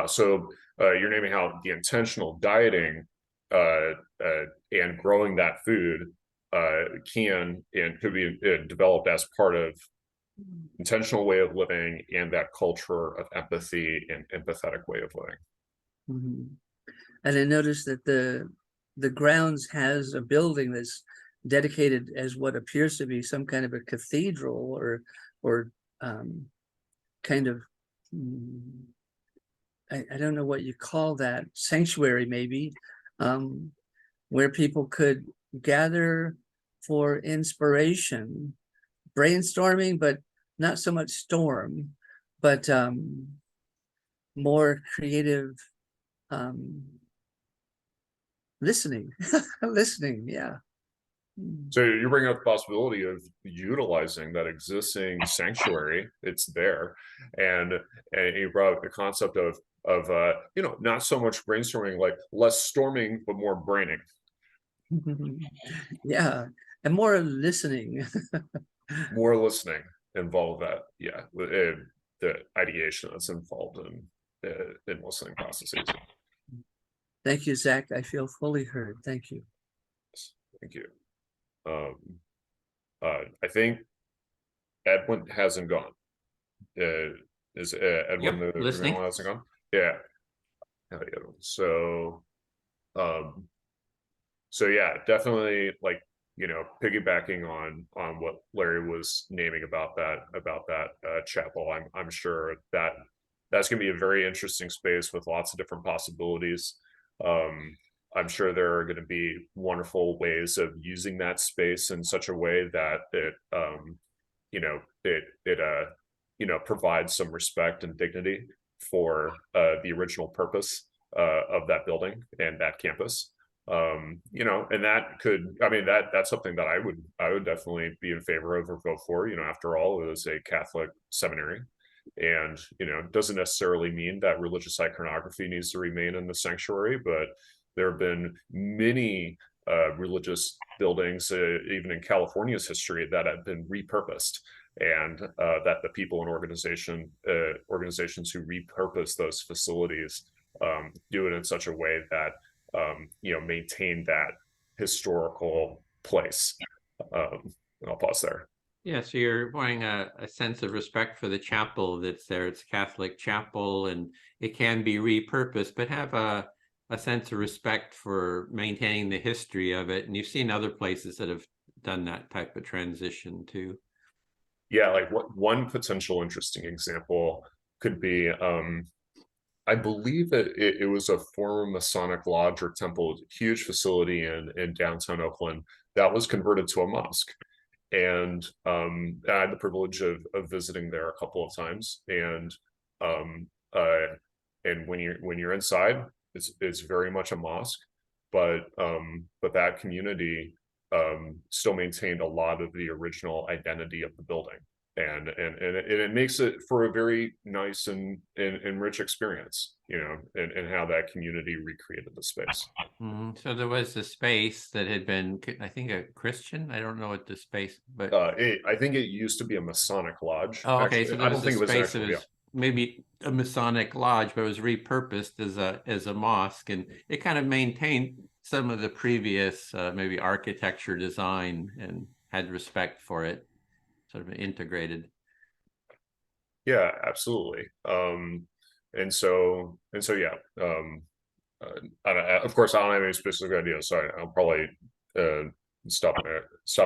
B: So you're naming how the intentional dieting and growing that food can and could be developed as part of intentional way of living and that culture of empathy and empathetic way of living.
D: Mm-hmm. And I noticed that the grounds has a building that's dedicated as what appears to be some kind of a cathedral or kind of I don't know what you call that, sanctuary maybe, where people could gather for inspiration, brainstorming, but not so much storm, but more creative listening. Listening, yeah.
B: So you're bringing up the possibility of utilizing that existing sanctuary. It's there, and you brought up the concept of not so much brainstorming, like less storming, but more braining.
D: Yeah, and more listening.
B: More listening involved that, yeah, the ideation that's involved in listening processes.
D: Thank you, Zach. I feel fully heard. Thank you.
B: Thank you. I think Edwin hasn't gone. Is Edwin
A: Yep,
B: the
A: listening.
B: one hasn't gone? Yeah. So yeah, definitely, like, piggybacking on what Larry was naming about that chapel. I'm sure that's going to be a very interesting space with lots of different possibilities. I'm sure there are going to be wonderful ways of using that space in such a way that it provides some respect and dignity for the original purpose of that building and that campus. And that could, that's something that I would definitely be in favor of or vote for. After all, it is a Catholic seminary, And, doesn't necessarily mean that religious iconography needs to remain in the sanctuary, but there have been many religious buildings, even in California's history, that have been repurposed, and that the people and organizations who repurpose those facilities do it in such a way that maintain that historical place. I'll pause there.
A: Yeah, so you're wanting a sense of respect for the chapel that's there. It's a Catholic chapel, and it can be repurposed, but have a sense of respect for maintaining the history of it. And you've seen other places that have done that type of transition too.
B: Yeah, like one potential interesting example could be, I believe that it was a former Masonic lodge or temple, huge facility in downtown Oakland that was converted to a mosque. And I had the privilege of visiting there a couple of times. And when you're inside, it's very much a mosque, but that community still maintained a lot of the original identity of the building. And it makes it for a very nice and rich experience, and how that community recreated the space.
A: So there was a space that had been, I think, a Christian. I don't know what the space, but
B: I think it used to be a Masonic lodge.
A: oh, okay. So
B: I don't think it was
A: space
B: actually.
A: Maybe a Masonic lodge, but it was repurposed as a mosque, and it kind of maintained some of the previous maybe architecture design and had respect for it, sort of integrated.
B: Yeah, absolutely. And so yeah. Of course, I don't have any specific ideas, so I'll probably stop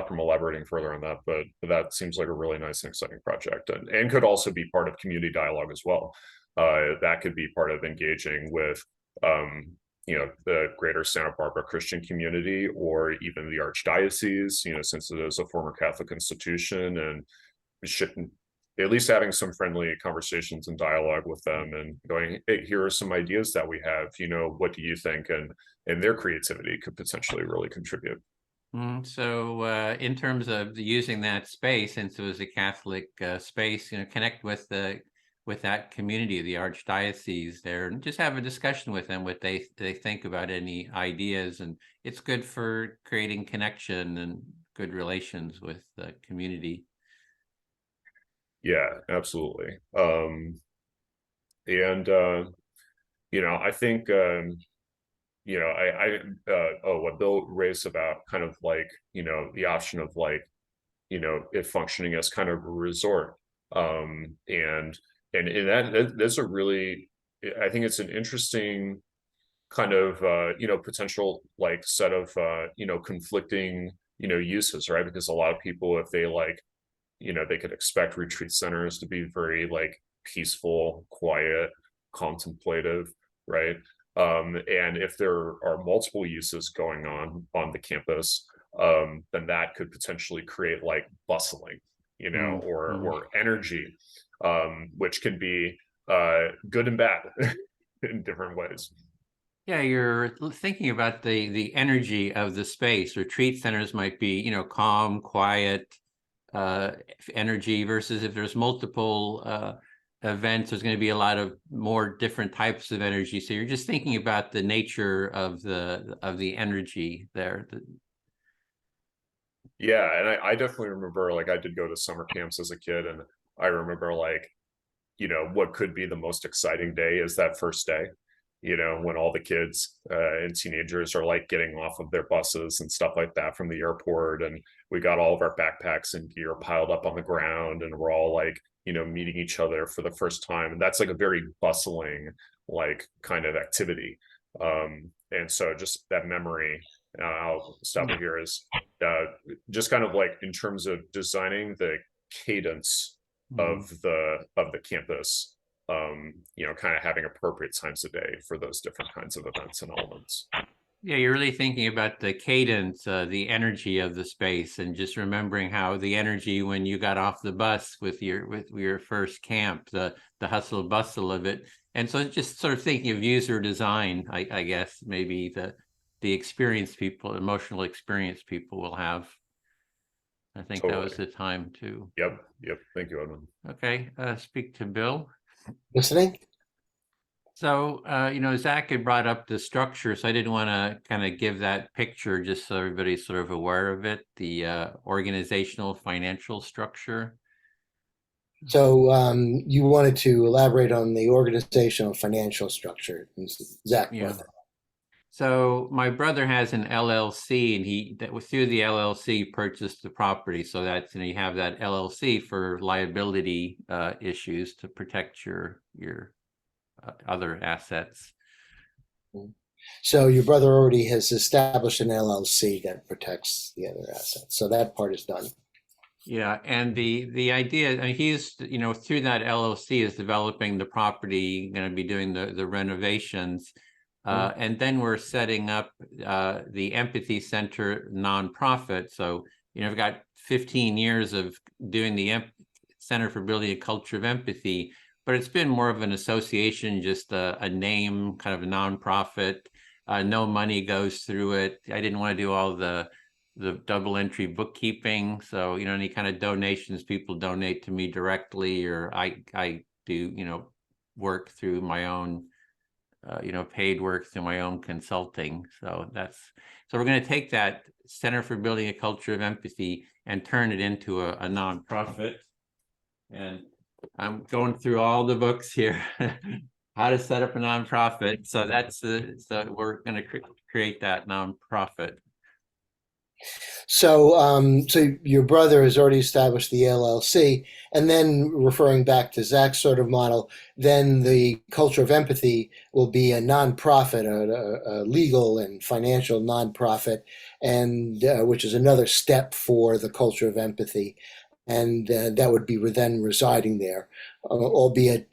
B: from elaborating further on that. But that seems like a really nice and exciting project, and could also be part of community dialogue as well. That could be part of engaging with the greater Santa Barbara Christian community, or even the Archdiocese, since it is a former Catholic institution, and at least having some friendly conversations and dialogue with them, and going, hey, here are some ideas that we have, what do you think? And their creativity could potentially really contribute.
A: So in terms of using that space, since it was a Catholic space, connect with that community, the Archdiocese there, and just have a discussion with them, what they think about any ideas. And it's good for creating connection and good relations with the community.
B: Yeah, absolutely. I think, what Bill raised about kind of like, the option of like, it functioning as kind of a resort. And that's a really, I think it's an interesting kind of, potential like set of, conflicting, uses, right? Because a lot of people, if they like, they could expect retreat centers to be very like peaceful, quiet, contemplative, right? And if there are multiple uses going on the campus, then that could potentially create like bustling, or energy, which can be good and bad in different ways.
A: Yeah, you're thinking about the energy of the space. Retreat centers might be, calm, quiet, energy, versus if there's multiple events, there's going to be a lot of more different types of energy. So you're just thinking about the nature of the energy there.
B: Yeah, and I definitely remember, like, I did go to summer camps as a kid, and I remember like, what could be the most exciting day is that first day, when all the kids and teenagers are like getting off of their buses and stuff like that from the airport, and we got all of our backpacks and gear piled up on the ground, and we're all like, meeting each other for the first time. And that's like a very bustling, like, kind of activity. And so just that memory, I'll stop it here, is just kind of like in terms of designing the cadence of the campus, kind of having appropriate times a day for those different kinds of events and elements.
A: Yeah, you're really thinking about the cadence, the energy of the space, and just remembering how the energy when you got off the bus with your first camp, the hustle bustle of it. And so just sort of thinking of user design, I guess, maybe the emotional experience people will have. I think that was
B: Totally.
A: the time to,
B: Yep. Thank you, Edwin.
A: okay, speak to Bill.
E: Listening?
A: So, Zach had brought up the structure, so I didn't want to kind of give that picture just so everybody's sort of aware of it, the organizational financial structure.
E: So you wanted to elaborate on the organizational financial structure. Zach,
A: Yeah.
E: brother.
A: So my brother has an LLC, and that was through the LLC purchased the property. So that's, you have that LLC for liability issues to protect your other assets.
E: So your brother already has established an LLC that protects the other assets. So that part is done.
A: Yeah, and the idea, I mean, he's, through that LLC is developing the property, going to be doing the renovations. And then we're setting up the Empathy Center nonprofit. So, I've got 15 years of doing the Center for Building a Culture of Empathy, but it's been more of an association, just a name, kind of a nonprofit. No money goes through it. I didn't want to do all the double entry bookkeeping. So, any kind of donations people donate to me directly, or I do, work through my own, paid work through my own consulting. So we're going to take that Center for Building a Culture of Empathy and turn it into a nonprofit. And I'm going through all the books here, how to set up a nonprofit. So so we're going to create that nonprofit.
E: So your brother has already established the LLC, and then referring back to Zach's sort of model, then the Culture of Empathy will be a nonprofit, a legal and financial nonprofit, and which is another step for the Culture of Empathy, and that would be then residing there, albeit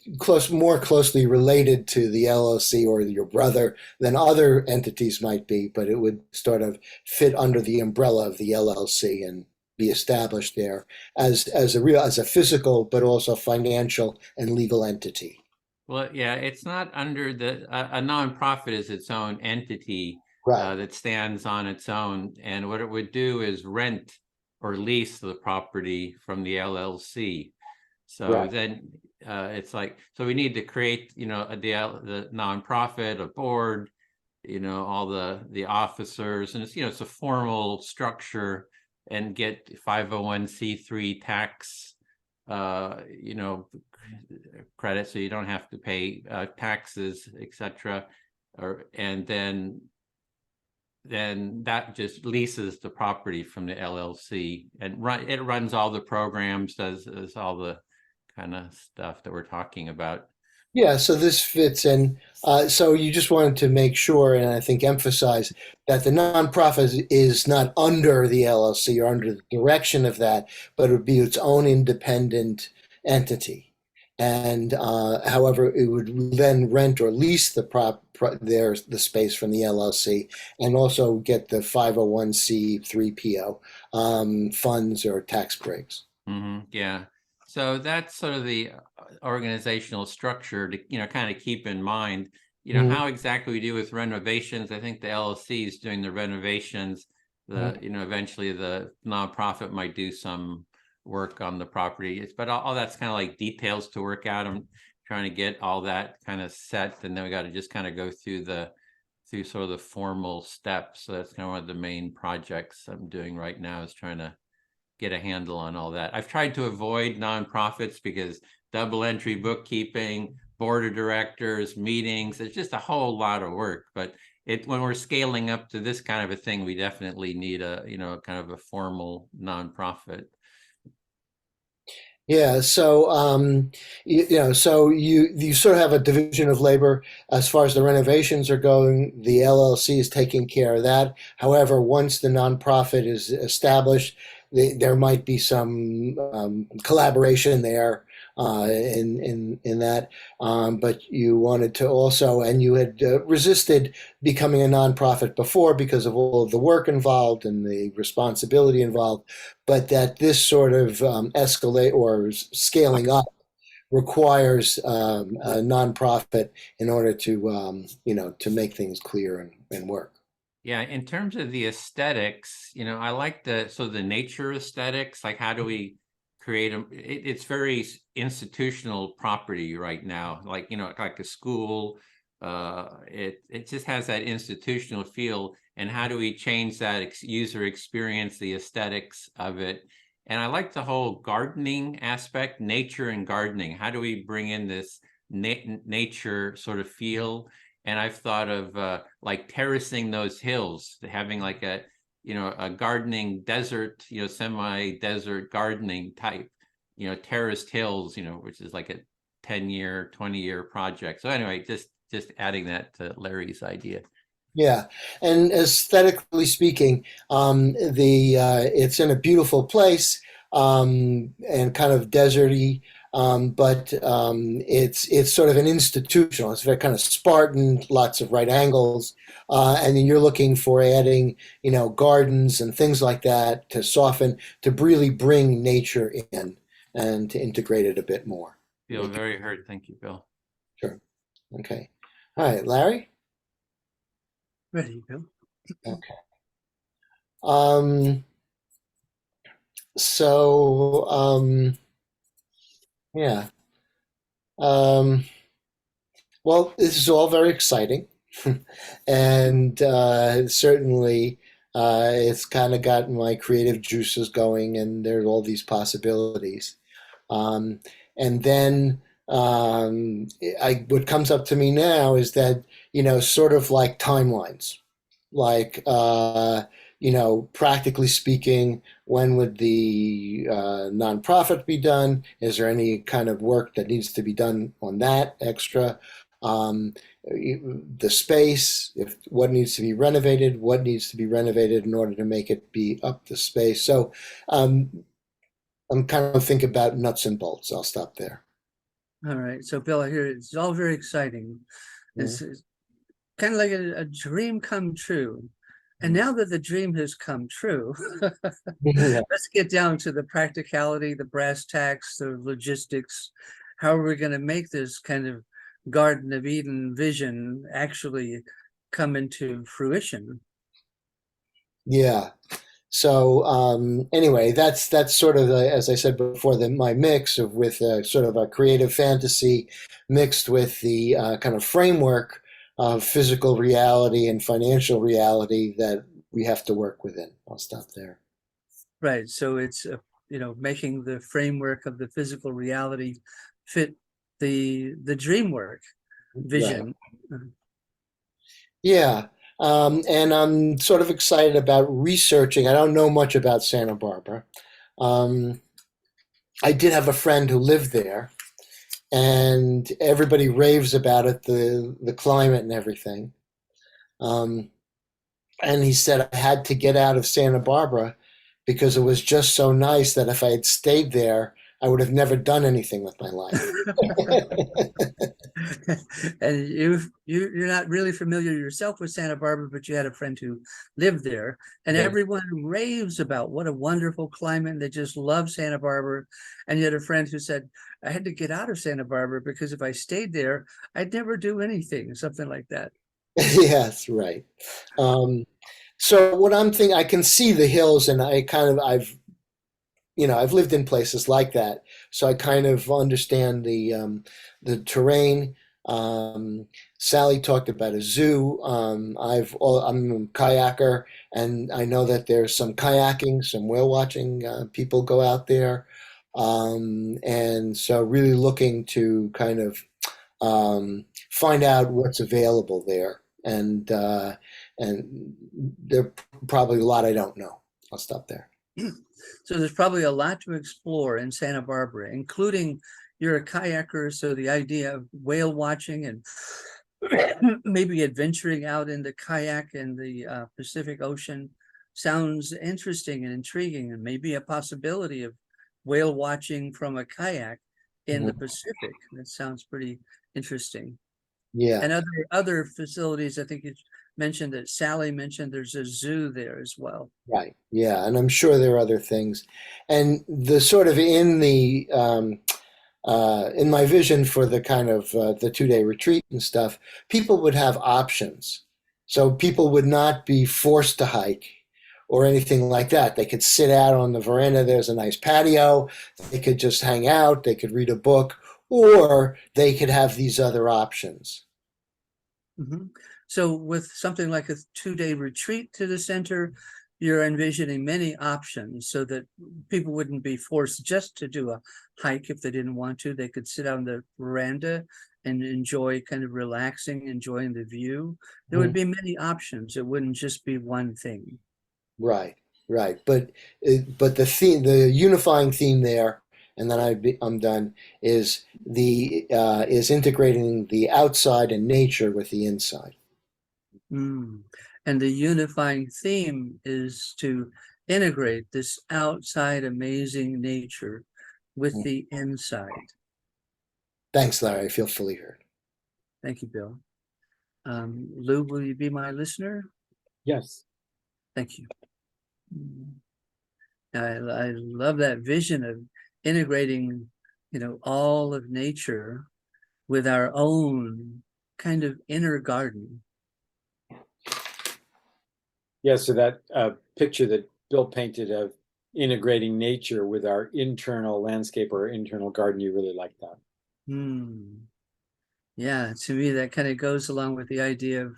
E: more closely related to the LLC or your brother than other entities might be, but it would sort of fit under the umbrella of the LLC and be established there as a physical but also financial and legal entity.
A: Well, yeah, it's not under a nonprofit is its own entity
E: Right.
A: that stands on its own, and what it would do is rent or lease the property from the LLC. So
E: Right.
A: then it's like, so we need to create, the nonprofit, a board, all the officers, and it's, it's a formal structure, and get 501c3 tax, credit, so you don't have to pay taxes, etc. And then that just leases the property from the LLC, and it runs all the programs, does all the kind of stuff that we're talking about.
E: Yeah, so this fits in. So you just wanted to make sure, and I think emphasize that the nonprofit is not under the LLC or under the direction of that, but it would be its own independent entity. And however, it would then rent or lease the the space from the LLC, and also get the 501c3 PO funds or tax breaks.
A: Yeah. So that's sort of the organizational structure to, kind of keep in mind, how exactly we do with renovations. I think the LLC is doing the renovations. Eventually the nonprofit might do some work on the property. But all that's kind of like details to work out. I'm trying to get all that kind of set, and then we got to just kind of go through sort of the formal steps. So that's kind of one of the main projects I'm doing right now, is trying to get a handle on all that. I've tried to avoid nonprofits because double entry bookkeeping, board of directors, meetings, it's just a whole lot of work. But when we're scaling up to this kind of a thing, we definitely need a, kind of a formal nonprofit.
E: Yeah, so so you sort of have a division of labor as far as the renovations are going. The LLC is taking care of that. However, once the nonprofit is established, there might be some collaboration there in that. But you wanted to also, and you had resisted becoming a nonprofit before because of all of the work involved and the responsibility involved, but that this sort of escalate or scaling up requires a nonprofit in order to to make things clear and work.
A: Yeah, in terms of the aesthetics, you know, I like the nature aesthetics, like how do we create it's very institutional property right now, like, you know, like a school, it just has that institutional feel, and how do we change that user experience, the aesthetics of it? And I like the whole gardening aspect, nature and gardening. How do we bring in this nature sort of feel? And I've thought of like terracing those hills, having like a gardening desert, semi-desert gardening type, terraced hills, which is like a 10-year, 20-year project. So anyway, just adding that to Larry's idea.
E: Yeah, and aesthetically speaking, it's in a beautiful place, and kind of deserty, but it's sort of an institutional. It's very kind of Spartan, lots of right angles, and then you're looking for adding, gardens and things like that to soften, to really bring nature in and to integrate it a bit more.
A: Feel very heard. Thank you, Bill.
E: Sure. Okay. All right, Larry.
D: Ready, Bill?
E: Okay. Um, so, yeah. Well, this is all very exciting. And certainly it's kind of gotten my creative juices going, and there's all these possibilities. Um, and then what comes up to me now is that, sort of like timelines, like, practically speaking, when would the nonprofit be done? Is there any kind of work that needs to be done on that extra? The space, what needs to be renovated, what needs to be renovated in order to make it be up to space. So I'm kind of thinking about nuts and bolts. I'll stop there.
D: All right. So, Bill, I hear it's all very exciting. It's kind of like a dream come true. And now that the dream has come true, let's get down to the practicality, the brass tacks, the logistics. How are we going to make this kind of Garden of Eden vision actually come into fruition?
E: Yeah. So anyway, that's sort of as I said before, my mix with sort of a creative fantasy mixed with the kind of framework of physical reality and financial reality that we have to work within. I'll stop there.
D: Right. So it's making the framework of the physical reality fit the dream work vision.
E: Right. Yeah. And I'm sort of excited about researching. I don't know much about Santa Barbara. I did have a friend who lived there, and everybody raves about it, the climate and everything. And he said I had to get out of Santa Barbara because it was just so nice that if I had stayed there, I would have never done anything with my life.
D: And you're not really familiar yourself with Santa Barbara, but you had a friend who lived there, and everyone raves about what a wonderful climate, and they just love Santa Barbara. And you had a friend who said, I had to get out of Santa Barbara because if I stayed there, I'd never do anything, something like that.
E: Yes, right. So what I'm thinking, I can see the hills, and I've lived in places like that, so I kind of understand the terrain. Sally talked about a zoo. I'm a kayaker, and I know that there's some kayaking, some whale watching. People go out there, and so really looking to kind of find out what's available there, and there are probably a lot I don't know. I'll stop there.
D: So there's probably a lot to explore in Santa Barbara, including you're a kayaker, so the idea of whale watching and maybe adventuring out in the kayak in the Pacific Ocean sounds interesting and intriguing, and maybe a possibility of whale watching from a kayak in the Pacific. That sounds pretty interesting.
E: Yeah.
D: And other facilities, I think you mentioned that Sally mentioned there's a zoo there as well.
E: Right. Yeah, and I'm sure there are other things, and the sort of in my vision for the kind of the 2-day retreat and stuff, people would have options So people would not be forced to hike or anything like that. They could sit out on the veranda. There's a nice patio. They could just hang out. They could read a book, or they could have these other options.
D: Mhm. So with something like a 2-day retreat to the center, you're envisioning many options so that people wouldn't be forced just to do a hike if they didn't want to. They could sit on the veranda and enjoy kind of relaxing, enjoying the view. There would be many options. It wouldn't just be one thing.
E: Right, right. But the theme, the unifying theme there, and then I'm done. Is integrating the outside and nature with the inside.
D: Mm. And the unifying theme is to integrate this outside amazing nature with the inside.
E: Thanks, Larry. I feel fully heard.
D: Thank you, Bill. Lou, will you be my listener?
C: Yes.
D: Thank you. I love that vision of integrating, all of nature with our own kind of inner garden.
C: Yeah, so that picture that Bill painted of integrating nature with our internal landscape or internal garden, you really like that.
D: Yeah, to me, that kind of goes along with the idea of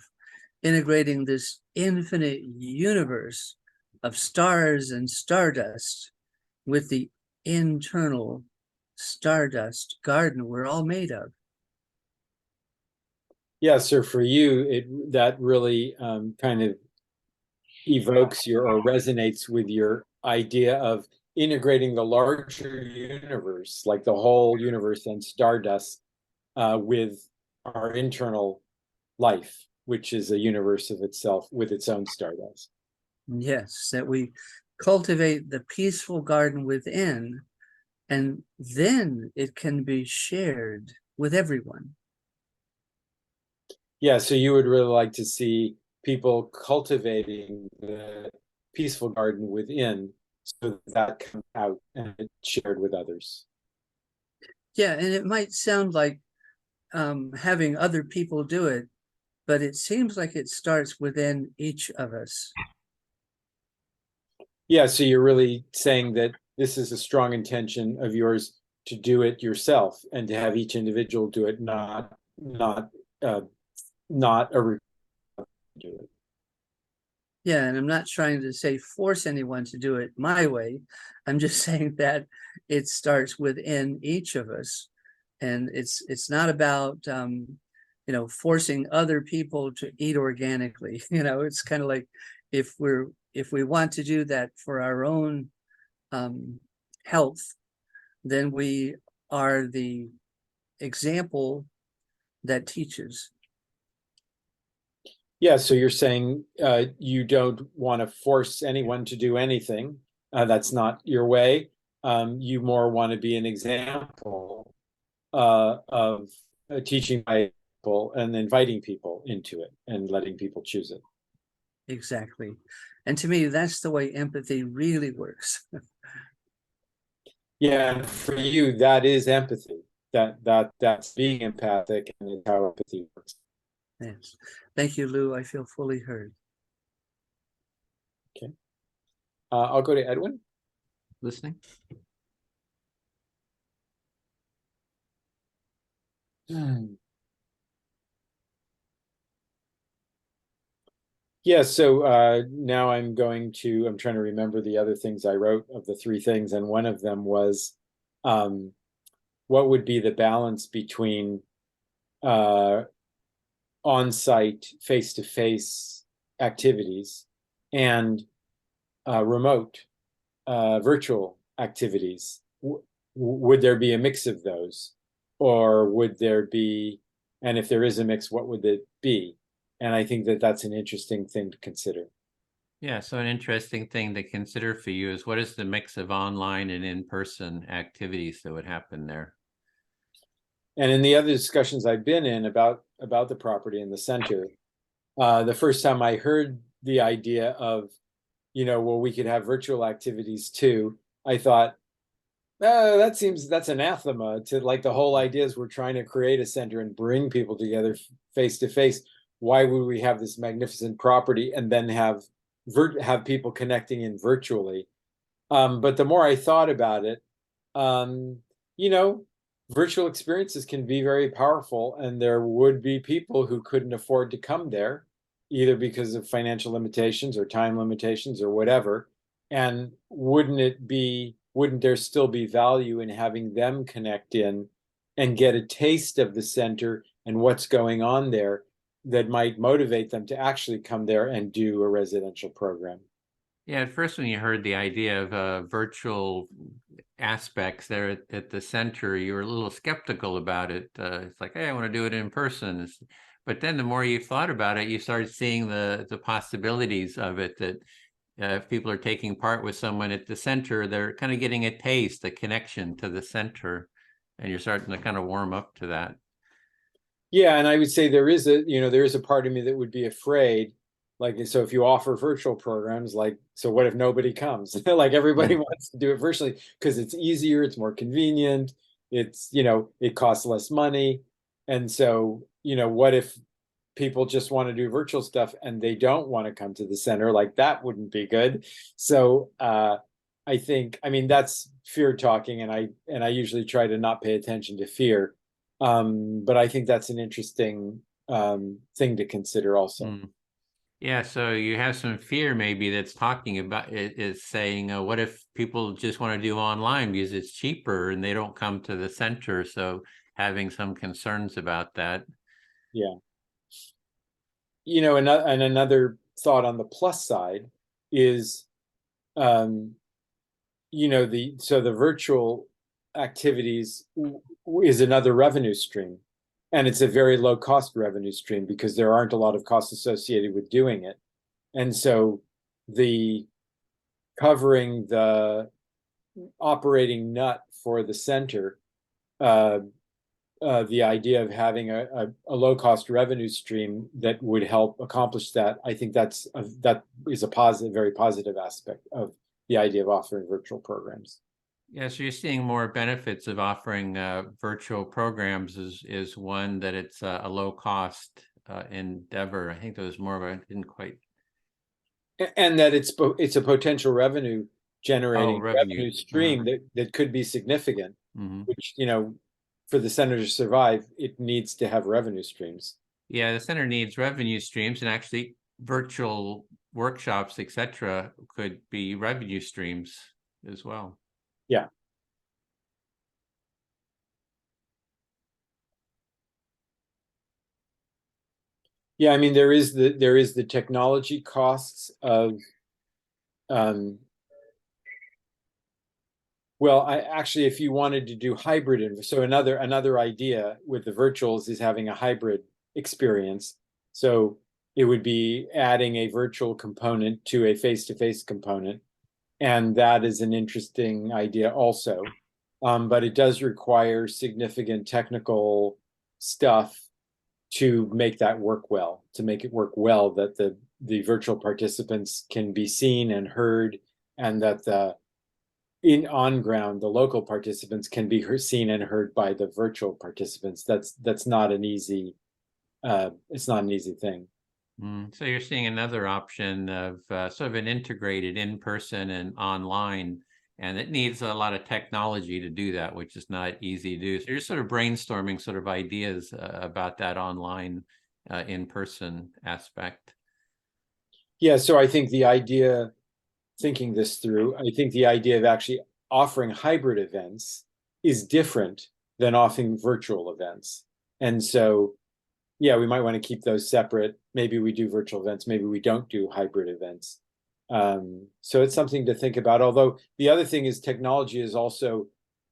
D: integrating this infinite universe of stars and stardust with the internal stardust garden we're all made of.
C: Yeah, so for you, that really kind of evokes or resonates with your idea of integrating the larger universe, like the whole universe and stardust, with our internal life, which is a universe of itself with its own stardust.
D: Yes, that we cultivate the peaceful garden within, and then it can be shared with everyone.
C: Yeah, so you would really like to see people cultivating the peaceful garden within so that comes out and it's shared with others.
D: Yeah, and it might sound like having other people do it, but it seems like it starts within each of us.
C: Yeah, so you're really saying that this is a strong intention of yours to do it yourself and to have each individual do it, not a do it.
D: Yeah, and I'm not trying to say force anyone to do it my way. I'm just saying that it starts within each of us, and it's not about forcing other people to eat organically. It's kind of like if we want to do that for our own health, then we are the example that teaches.
C: Yeah, so you're saying you don't want to force anyone to do anything. That's not your way. You more want to be an example of teaching by example and inviting people into it and letting people choose it.
D: Exactly. And to me, that's the way empathy really works.
C: Yeah, and for you, that is empathy. That's being empathic, and it's how empathy works.
D: Yes. Thank you, Lou. I feel fully heard.
C: Okay. I'll go to Edwin.
A: Listening?
C: Yeah, so now I'm trying to remember the other things I wrote of the three things, and one of them was what would be the balance between on-site, face-to-face activities and remote, virtual activities? Would there be a mix of those? Or would there be, and if there is a mix, what would it be? And I think that that's an interesting thing to consider.
A: Yeah, so an interesting thing to consider for you is what is the mix of online and in-person activities that would happen there?
C: And in the other discussions I've been in about the property in the center, the first time I heard the idea of, well, we could have virtual activities too, I thought, that's anathema to like the whole idea is we're trying to create a center and bring people together face to face. why would we have this magnificent property and then have people connecting in virtually? But the more I thought about it, you know, virtual experiences can be very powerful, and there would be people who couldn't afford to come there, either because of financial limitations or time limitations or whatever. And wouldn't there still be value in having them connect in and get a taste of the center and what's going on there that might motivate them to actually come there and do a residential program?
A: Yeah, at first when you heard the idea of virtual aspects there at the center, you were a little skeptical about it. It's like, hey, I want to do it in person. But then the more you thought about it, you started seeing the possibilities of it, that if people are taking part with someone at the center, they're kind of getting a taste, a connection to the center, and you're starting to kind of warm up to that.
C: Yeah, and I would say there is a part of me that would be afraid. Like, so if you offer virtual programs, like, so what if nobody comes? Like, everybody wants to do it virtually because it's easier, it's more convenient, it costs less money. And so, what if people just want to do virtual stuff and they don't want to come to the center? Like, that wouldn't be good. So I mean, that's fear talking, and I usually try to not pay attention to fear. But I think that's an interesting thing to consider also.
A: Yeah, so you have some fear maybe that's talking about it, is saying, what if people just want to do online because it's cheaper and they don't come to the center? So having some concerns about that.
C: Yeah. And another thought on the plus side is, the virtual activities is another revenue stream. And it's a very low cost revenue stream because there aren't a lot of costs associated with doing it. And so the covering the operating nut for the center, the idea of having a low cost revenue stream that would help accomplish that, I think that is a positive, very positive aspect of the idea of offering virtual programs.
A: Yeah, so you're seeing more benefits of offering virtual programs is one, that it's a low cost endeavor. I think there was more of a, didn't quite.
C: And that it's a potential revenue generating revenue stream that could be significant, which, for the center to survive, it needs to have revenue streams.
A: Yeah, the center needs revenue streams, and actually virtual workshops, etc., could be revenue streams as well.
C: Yeah. Yeah, I mean, there is the technology costs of, well, if you wanted to do hybrid, so another idea with the virtuals is having a hybrid experience. So it would be adding a virtual component to a face-to-face component, and that is an interesting idea also. But it does require significant technical stuff to make that work well, that the virtual participants can be seen and heard, and that the local participants can be seen and heard by the virtual participants. That's not an easy, it's not an easy thing.
A: So you're seeing another option of sort of an integrated in-person and online, and it needs a lot of technology to do that, which is not easy to do. So you're sort of brainstorming sort of ideas about that online in-person aspect.
C: Yeah, so I think thinking this through, I think the idea of actually offering hybrid events is different than offering virtual events. And so, yeah, we might want to keep those separate. Maybe we do virtual events, maybe we don't do hybrid events. So it's something to think about. Although the other thing is, technology is also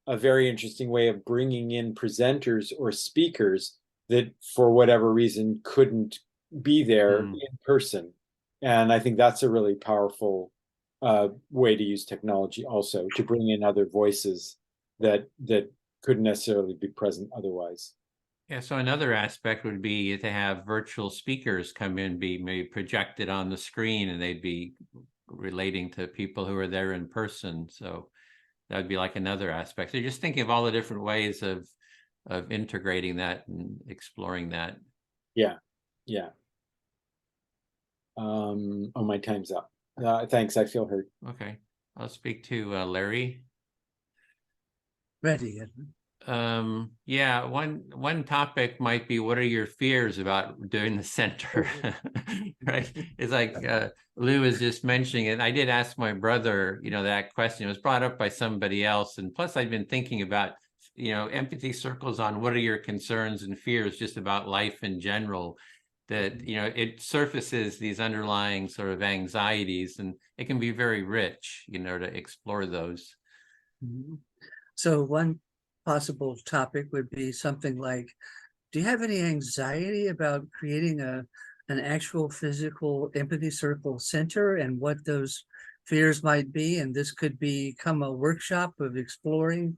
C: a very interesting way of bringing in presenters or speakers that for whatever reason couldn't be there in person. And I think that's a really powerful way to use technology also, to bring in other voices that couldn't necessarily be present otherwise.
A: Yeah, so another aspect would be to have virtual speakers come in, be maybe projected on the screen, and they'd be relating to people who are there in person. So that would be like another aspect. So just thinking of all the different ways of integrating that and exploring that.
C: Yeah, yeah. Oh, my time's up. Thanks, I feel heard.
A: Okay, I'll speak to Larry.
D: Ready, Edwin.
A: Yeah, one topic might be, what are your fears about doing the center? Right? It's like Lou was just mentioning it. I did ask my brother, that question. It was brought up by somebody else. And plus I've been thinking about, empathy circles on what are your concerns and fears just about life in general, that, it surfaces these underlying sort of anxieties, and it can be very rich, to explore those.
D: Mhm. So one possible topic would be something like, do you have any anxiety about creating an actual physical empathy circle center, and what those fears might be? And this could become a workshop of exploring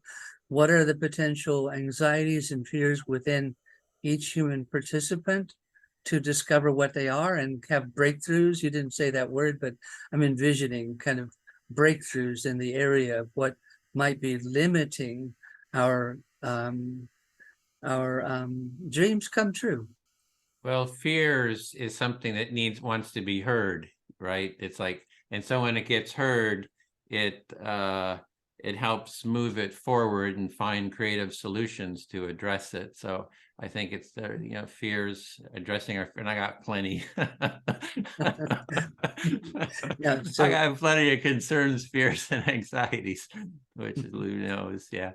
D: what are the potential anxieties and fears within each human participant, to discover what they are and have breakthroughs. You didn't say that word, but I'm envisioning kind of breakthroughs in the area of what might be limiting our dreams come true.
A: Well, fears is something that wants to be heard, right? It's like, and so when it gets heard, it helps move it forward and find creative solutions to address it. So I think it's the, fears addressing and I got plenty.
D: Yeah, so
A: I got plenty of concerns, fears, and anxieties, which Lou knows. Yeah.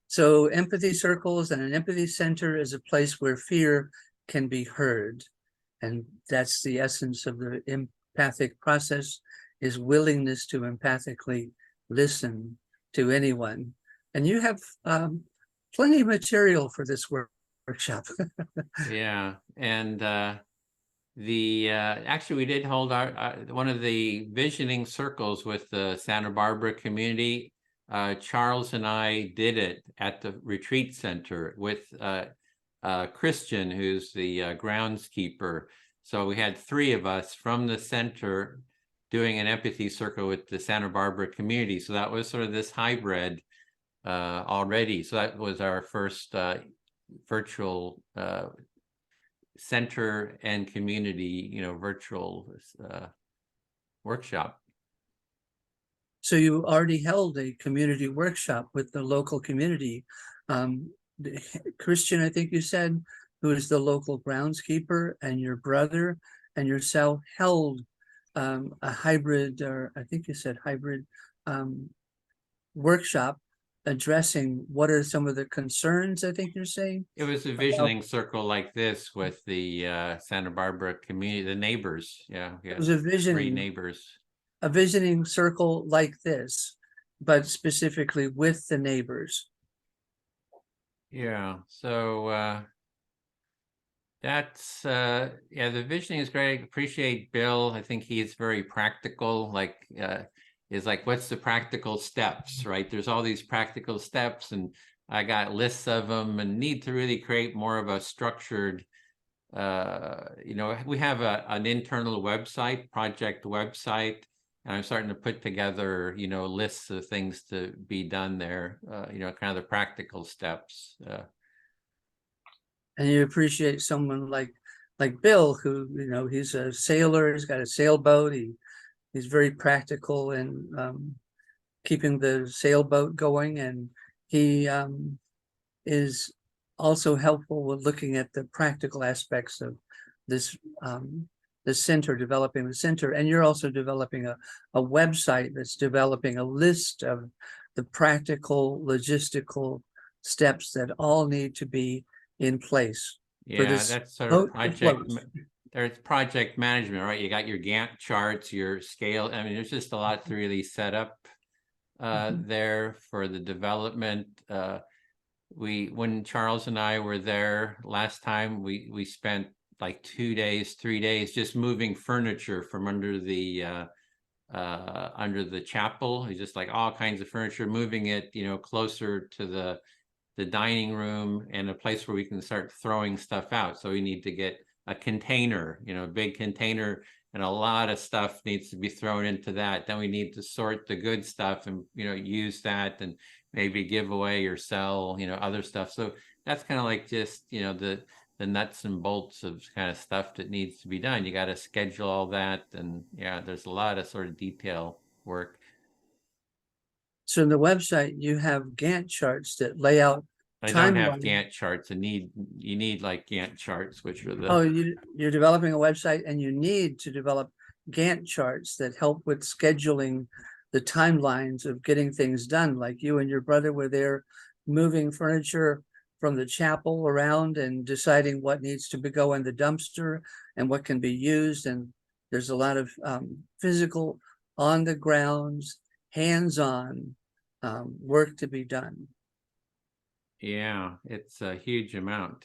D: So empathy circles and an empathy center is a place where fear can be heard. And that's the essence of the empathic process, is willingness to empathically listen to anyone. And you have plenty of material for this workshop.
A: Yeah. And actually we did hold our one of the visioning circles with the Santa Barbara community. Charles and I did it at the retreat center with Christian, who's the groundskeeper. So we had 3 of us from the center doing an empathy circle with the Santa Barbara community. So that was sort of this hybrid already. So that was our first virtual center and community, virtual workshop.
D: So you already held a community workshop with the local community. Christian, I think you said, who is the local groundskeeper, and your brother and yourself held a hybrid, or I think you said hybrid, workshop addressing what are some of the concerns, I think you're saying?
A: It was a visioning circle like this with the Santa Barbara community, the neighbors. Yeah.
D: It was a
A: 3
D: visioning,
A: neighbors.
D: a visioning circle like this, but specifically with the neighbors.
A: Yeah. So that's yeah, the visioning is great. I appreciate Bill. I think he's very practical, like is like, what's the practical steps, right? There's all these practical steps, and I got lists of them, and need to really create more of a structured we have an internal website, project website, and I'm starting to put together, lists of things to be done there, kind of the practical steps.
D: And you appreciate someone like Bill, who, he's a sailor, he's got a sailboat, he's very practical in keeping the sailboat going, and he is also helpful with looking at the practical aspects of this the center, developing the center. And you're also developing a website that's developing a list of the practical logistical steps that all need to be in place.
A: Yeah, that's sort of there's project management, right? You got your Gantt charts, your scale. I mean, there's just a lot to really set up there for the development. When Charles and I were there last time, we spent like 2 days, 3 days just moving furniture from under the chapel. It's just like all kinds of furniture, moving it, closer to the dining room, and a place where we can start throwing stuff out. So we need to get a container, a big container, and a lot of stuff needs to be thrown into that. Then we need to sort the good stuff and, use that and maybe give away or sell, other stuff. So that's kind of like just, the the nuts and bolts of kind of stuff that needs to be done. You got to schedule all that, and yeah, there's a lot of sort of detail work.
D: So in the website, you have Gantt charts that lay out
A: I don't have
D: timeline.
A: Gantt charts. You need like Gantt charts, which are the
D: Oh, you're developing a website and you need to develop Gantt charts that help with scheduling the timelines of getting things done. Like you and your brother were there moving furniture from the chapel around and deciding what needs to go in the dumpster and what can be used. And there's a lot of physical, on the grounds, hands-on work to be done.
A: Yeah, it's a huge amount.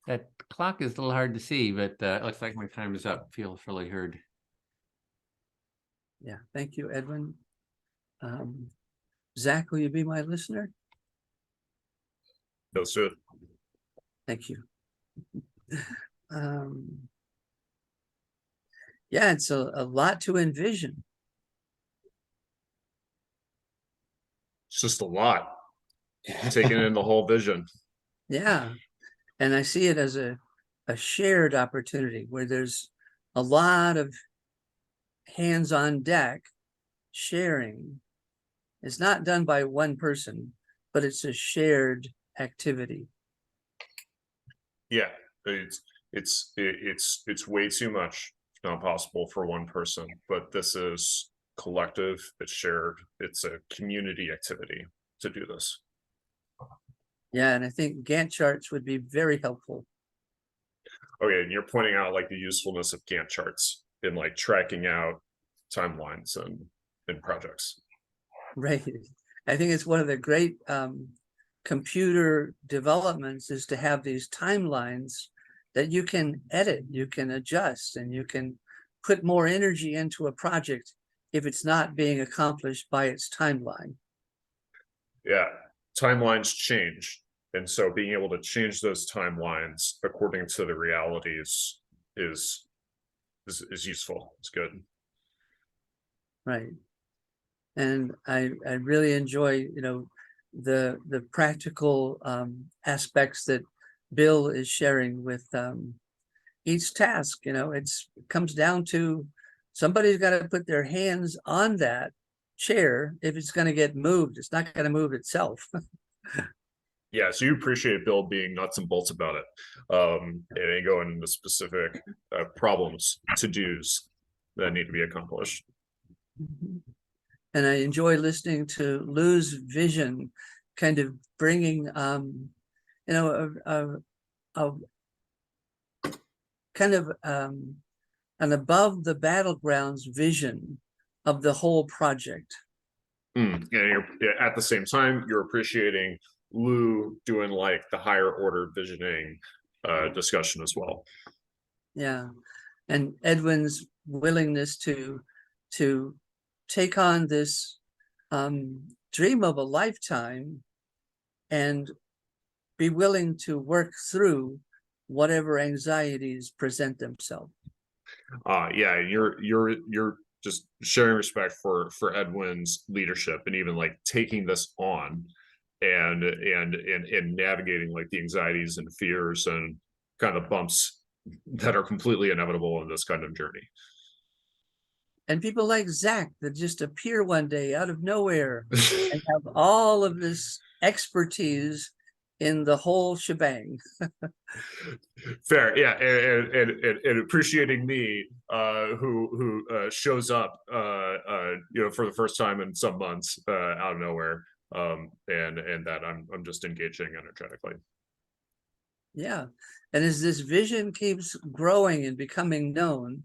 A: That clock is a little hard to see, but it looks like my time is up. Feels really heard.
D: Yeah, thank you, Edwin. Zach, will you be my listener?
B: Let's do it.
D: Thank you. Yeah, it's a lot to envision.
B: It's just a lot. Taking in the whole vision.
D: Yeah, and I see it as a shared opportunity where there's a lot of hands on deck sharing. It's not done by one person, but it's a shared activity.
B: Yeah, it's way too much. It's not possible for one person, but this is collective. It's shared. It's a community activity to do this.
D: Yeah, and I think Gantt charts would be very helpful.
B: Okay, and you're pointing out like the usefulness of Gantt charts in like tracking out timelines and projects.
D: Right. I think it's one of the great computer developments is to have these timelines that you can edit, you can adjust, and you can put more energy into a project if it's not being accomplished by its timeline.
B: Yeah, timelines change. And so being able to change those timelines according to the realities is useful. It's good.
D: Right. And I really enjoy, the practical aspects that Bill is sharing with each task. It comes down to somebody's got to put their hands on that chair if it's going to get moved. It's not going to move itself.
B: Yeah, so you appreciate Bill being nuts and bolts about it, and going into specific problems, to-dos that need to be accomplished.
D: And I enjoy listening to Lou's vision, kind of bringing, a kind of an above the battlegrounds vision of the whole project.
B: And at the same time, you're appreciating Lou doing like the higher order visioning discussion as well.
D: Yeah, and Edwin's willingness to take on this dream of a lifetime and be willing to work through whatever anxieties present themselves.
B: Yeah, you're just sharing respect for Edwin's leadership and even like taking this on and navigating like the anxieties and fears and kind of bumps that are completely inevitable in this kind of journey.
D: And people like Zach that just appear one day out of nowhere and have all of this expertise in the whole shebang.
B: Fair, yeah, and appreciating me, who shows up, for the first time in some months, out of nowhere, and that I'm just engaging energetically.
D: Yeah, and as this vision keeps growing and becoming known,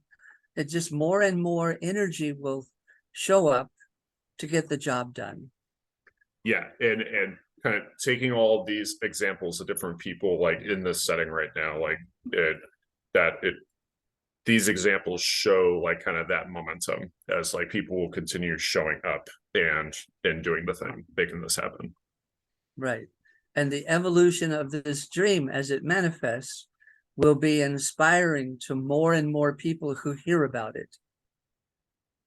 D: it just more and more energy will show up to get the job done.
B: Yeah, and kind of taking all of these examples of different people like in this setting right now, like these examples show like kind of that momentum as like people will continue showing up and doing the thing, making this happen.
D: Right. And the evolution of this dream as it manifests will be inspiring to more and more people who hear about it.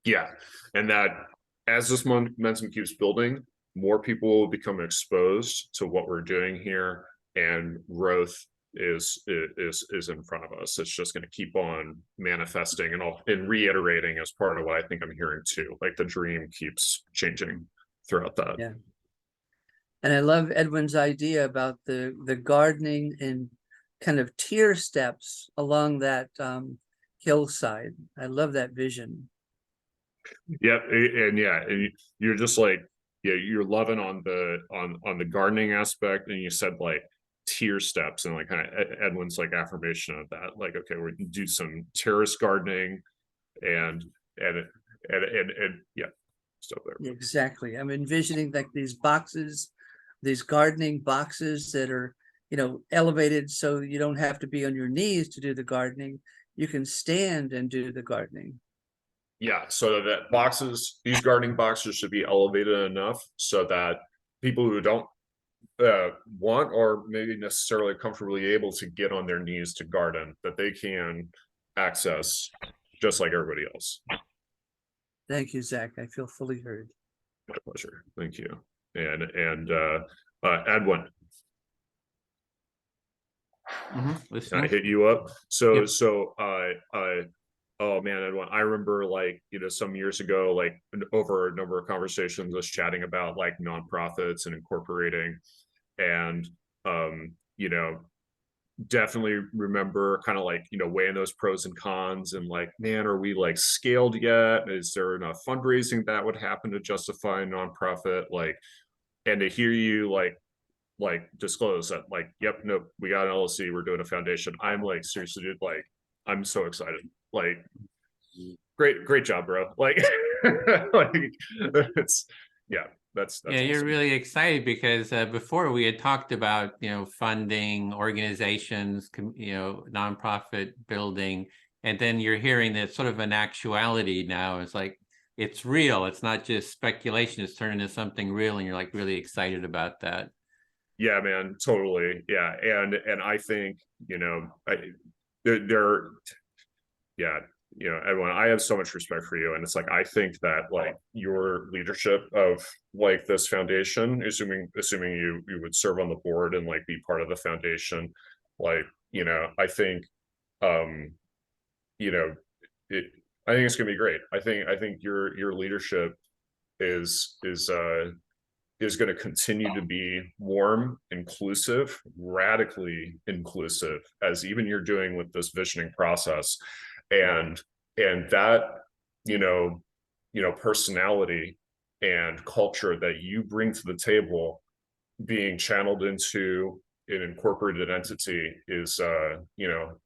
B: Yeah, and that as this momentum keeps building, more people will become exposed to what we're doing here, and growth is in front of us. It's just going to keep on manifesting and reiterating as part of what I think I'm hearing too. Like the dream keeps changing throughout that.
D: Yeah. And I love Edwin's idea about the gardening and kind of tier steps along that hillside. I love that vision.
B: Yep, and yeah, and you're just like, yeah, you're loving on the gardening aspect, and you said like tier steps, and like kind of Edwin's like affirmation of that. Like, okay, we can do some terrace gardening, and yeah, stuff there.
D: Exactly. I'm envisioning like these boxes, these gardening boxes that are, you know, elevated so you don't have to be on your knees to do the gardening. You can stand and do the gardening.
B: Yeah, so that these gardening boxes should be elevated enough so that people who don't want or maybe necessarily comfortably able to get on their knees to garden, that they can access just like everybody else.
D: Thank you, Zach. I feel fully heard.
B: My pleasure. Thank you. And Edwin, can I
A: Listening.
B: hit you up? So
A: Yep.
B: oh man, Edwin, I remember like, some years ago, like over a number of conversations, us chatting about like nonprofits and incorporating, and definitely remember kind of like, weighing those pros and cons, and like, man, are we like scaled yet? Is there enough fundraising that would happen to justify a nonprofit? Like, and to hear you like disclose that, like, yep, nope, we got an LLC, we're doing a foundation. I'm like, seriously, dude, like, I'm so excited. Like, great job, bro. Like, like it's that's
A: Yeah, you're
B: awesome.
A: really excited because before we had talked about, funding organizations, nonprofit building, and then you're hearing that sort of an actuality now. It's like, it's real. It's not just speculation. It's turned into something real, and you're like really excited about that.
B: Yeah, man, totally. Yeah, and I think, there yeah, everyone, I have so much respect for you, and it's like, I think that like your leadership of like this foundation, assuming you would serve on the board and like be part of the foundation, like, I think you know it I think it's gonna be great. I think your leadership is going to continue to be warm, inclusive, radically inclusive, as even you're doing with this visioning process, and that you know personality and culture that you bring to the table being channeled into an incorporated entity is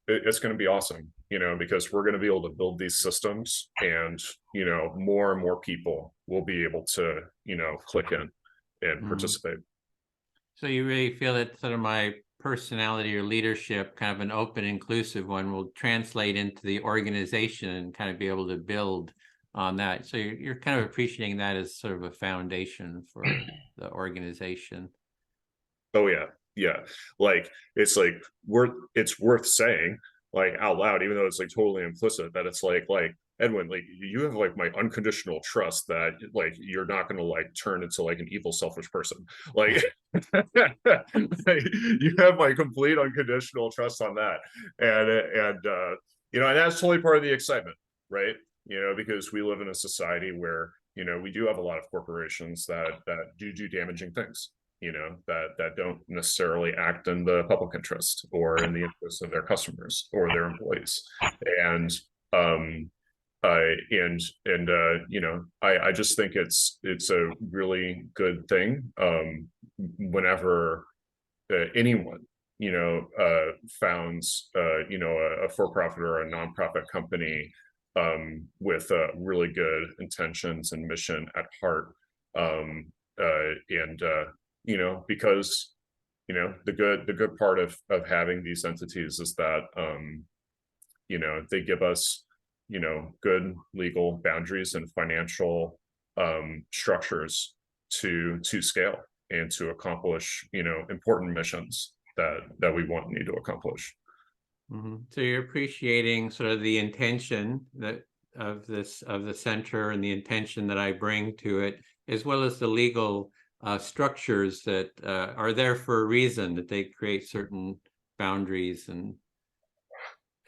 B: it's going to be awesome, because we're going to be able to build these systems, and more and more people will be able to click in and participate.
A: So you really feel that sort of my personality or leadership, kind of an open, inclusive one, will translate into the organization and kind of be able to build on that. So you're kind of appreciating that as sort of a foundation for the organization.
B: Oh yeah. Like, it's like it's worth saying like out loud, even though it's like totally implicit, that it's like Edwin, like, you have like my unconditional trust that like you're not going to like turn into like an evil, selfish person. Like, like, you have my complete unconditional trust on that, and and that's totally part of the excitement, right? Because we live in a society where we do have a lot of corporations that do damaging things, that don't necessarily act in the public interest or in the interest of their customers or their employees. And I just think it's a really good thing whenever anyone founds a for-profit or a nonprofit company with really good intentions and mission at heart, because the good part of having these entities is that they give us good legal boundaries and financial structures to scale and to accomplish important missions that we want and need to accomplish.
A: So you're appreciating sort of the intention of the center and the intention that I bring to it, as well as the legal structures that are there for a reason, that they create certain boundaries and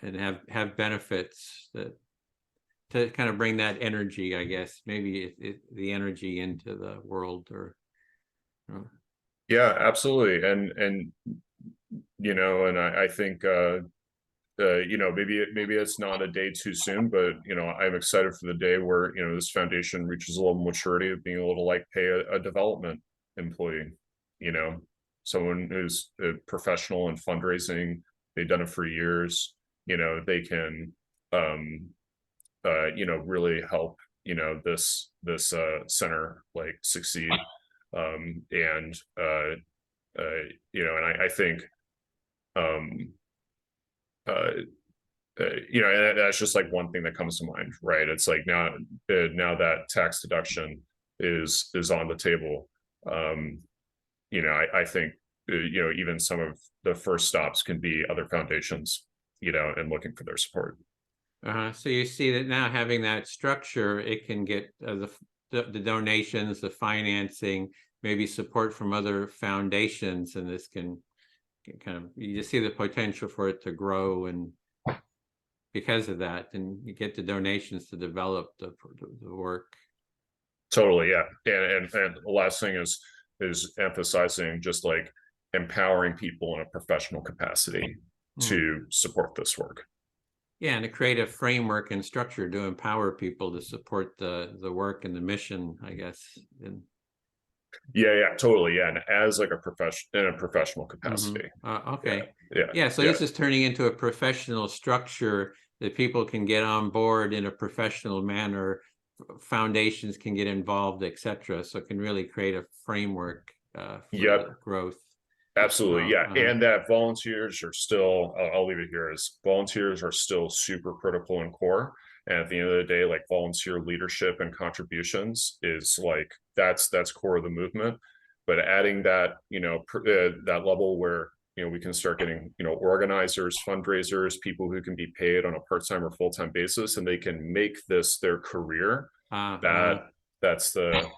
A: have benefits that to kind of bring that energy, I guess, maybe the energy into the world or.
B: Yeah, absolutely. And you know, and I think you know, maybe it's not a day too soon, but you know, I'm excited for the day where, you know, this foundation reaches a level of maturity of being able to like pay a development employee, you know, someone who's a professional in fundraising, they've done it for years, you know, they can you know, really help, you know, this center like succeed. And you know, and I think you know, and that's just like one thing that comes to mind, right? It's like now that tax deduction is on the table. You know, I think you know, even some of the first stops can be other foundations, you know, and looking for their support.
A: So you see that now having that structure, it can get the donations, the financing, maybe support from other foundations, and this can kind of, you just see the potential for it to grow, and because of that, and you get the donations to develop the work.
B: Totally, yeah. And the last thing is emphasizing just like empowering people in a professional capacity to support this work.
A: Yeah, and to create a framework and structure to empower people to support the work and the mission, I guess. And
B: yeah, totally, yeah. And as like a professional capacity.
A: Okay.
B: Yeah.
A: So this is turning into a professional structure that people can get on board in a professional manner. Foundations can get involved, etc. So it can really create a framework for growth.
B: Absolutely, yeah. And that volunteers are still, I'll leave it here, as volunteers are still super critical and core. And at the end of the day, like volunteer leadership and contributions is like, that's core of the movement. But adding that, you know, that level where, you know, we can start getting, you know, organizers, fundraisers, people who can be paid on a part-time or full-time basis, and they can make this their career. That's the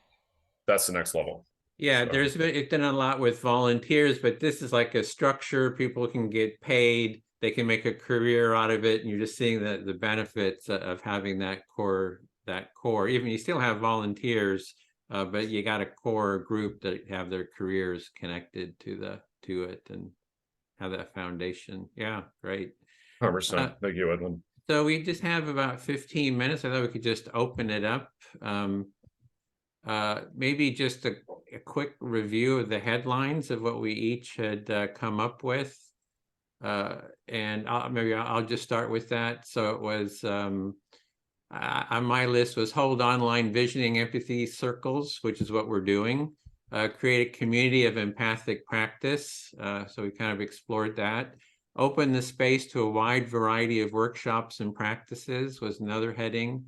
B: next level.
A: Yeah, it's done a lot with volunteers, but this is like a structure. People can get paid, they can make a career out of it, and you're just seeing the benefits of having that core. Even you still have volunteers, but you got a core group that have their careers connected to it and have that foundation. Yeah, great.
B: 100%. Thank you, Edwin.
A: So we just have about 15 minutes. I thought we could just open it up. Maybe just a quick review of the headlines of what we each had come up with. And I'll just start with that. So it was, on my list was hold online visioning empathy circles, which is what we're doing. Create a community of empathic practice. So we kind of explored that. Open the space to a wide variety of workshops and practices was another heading.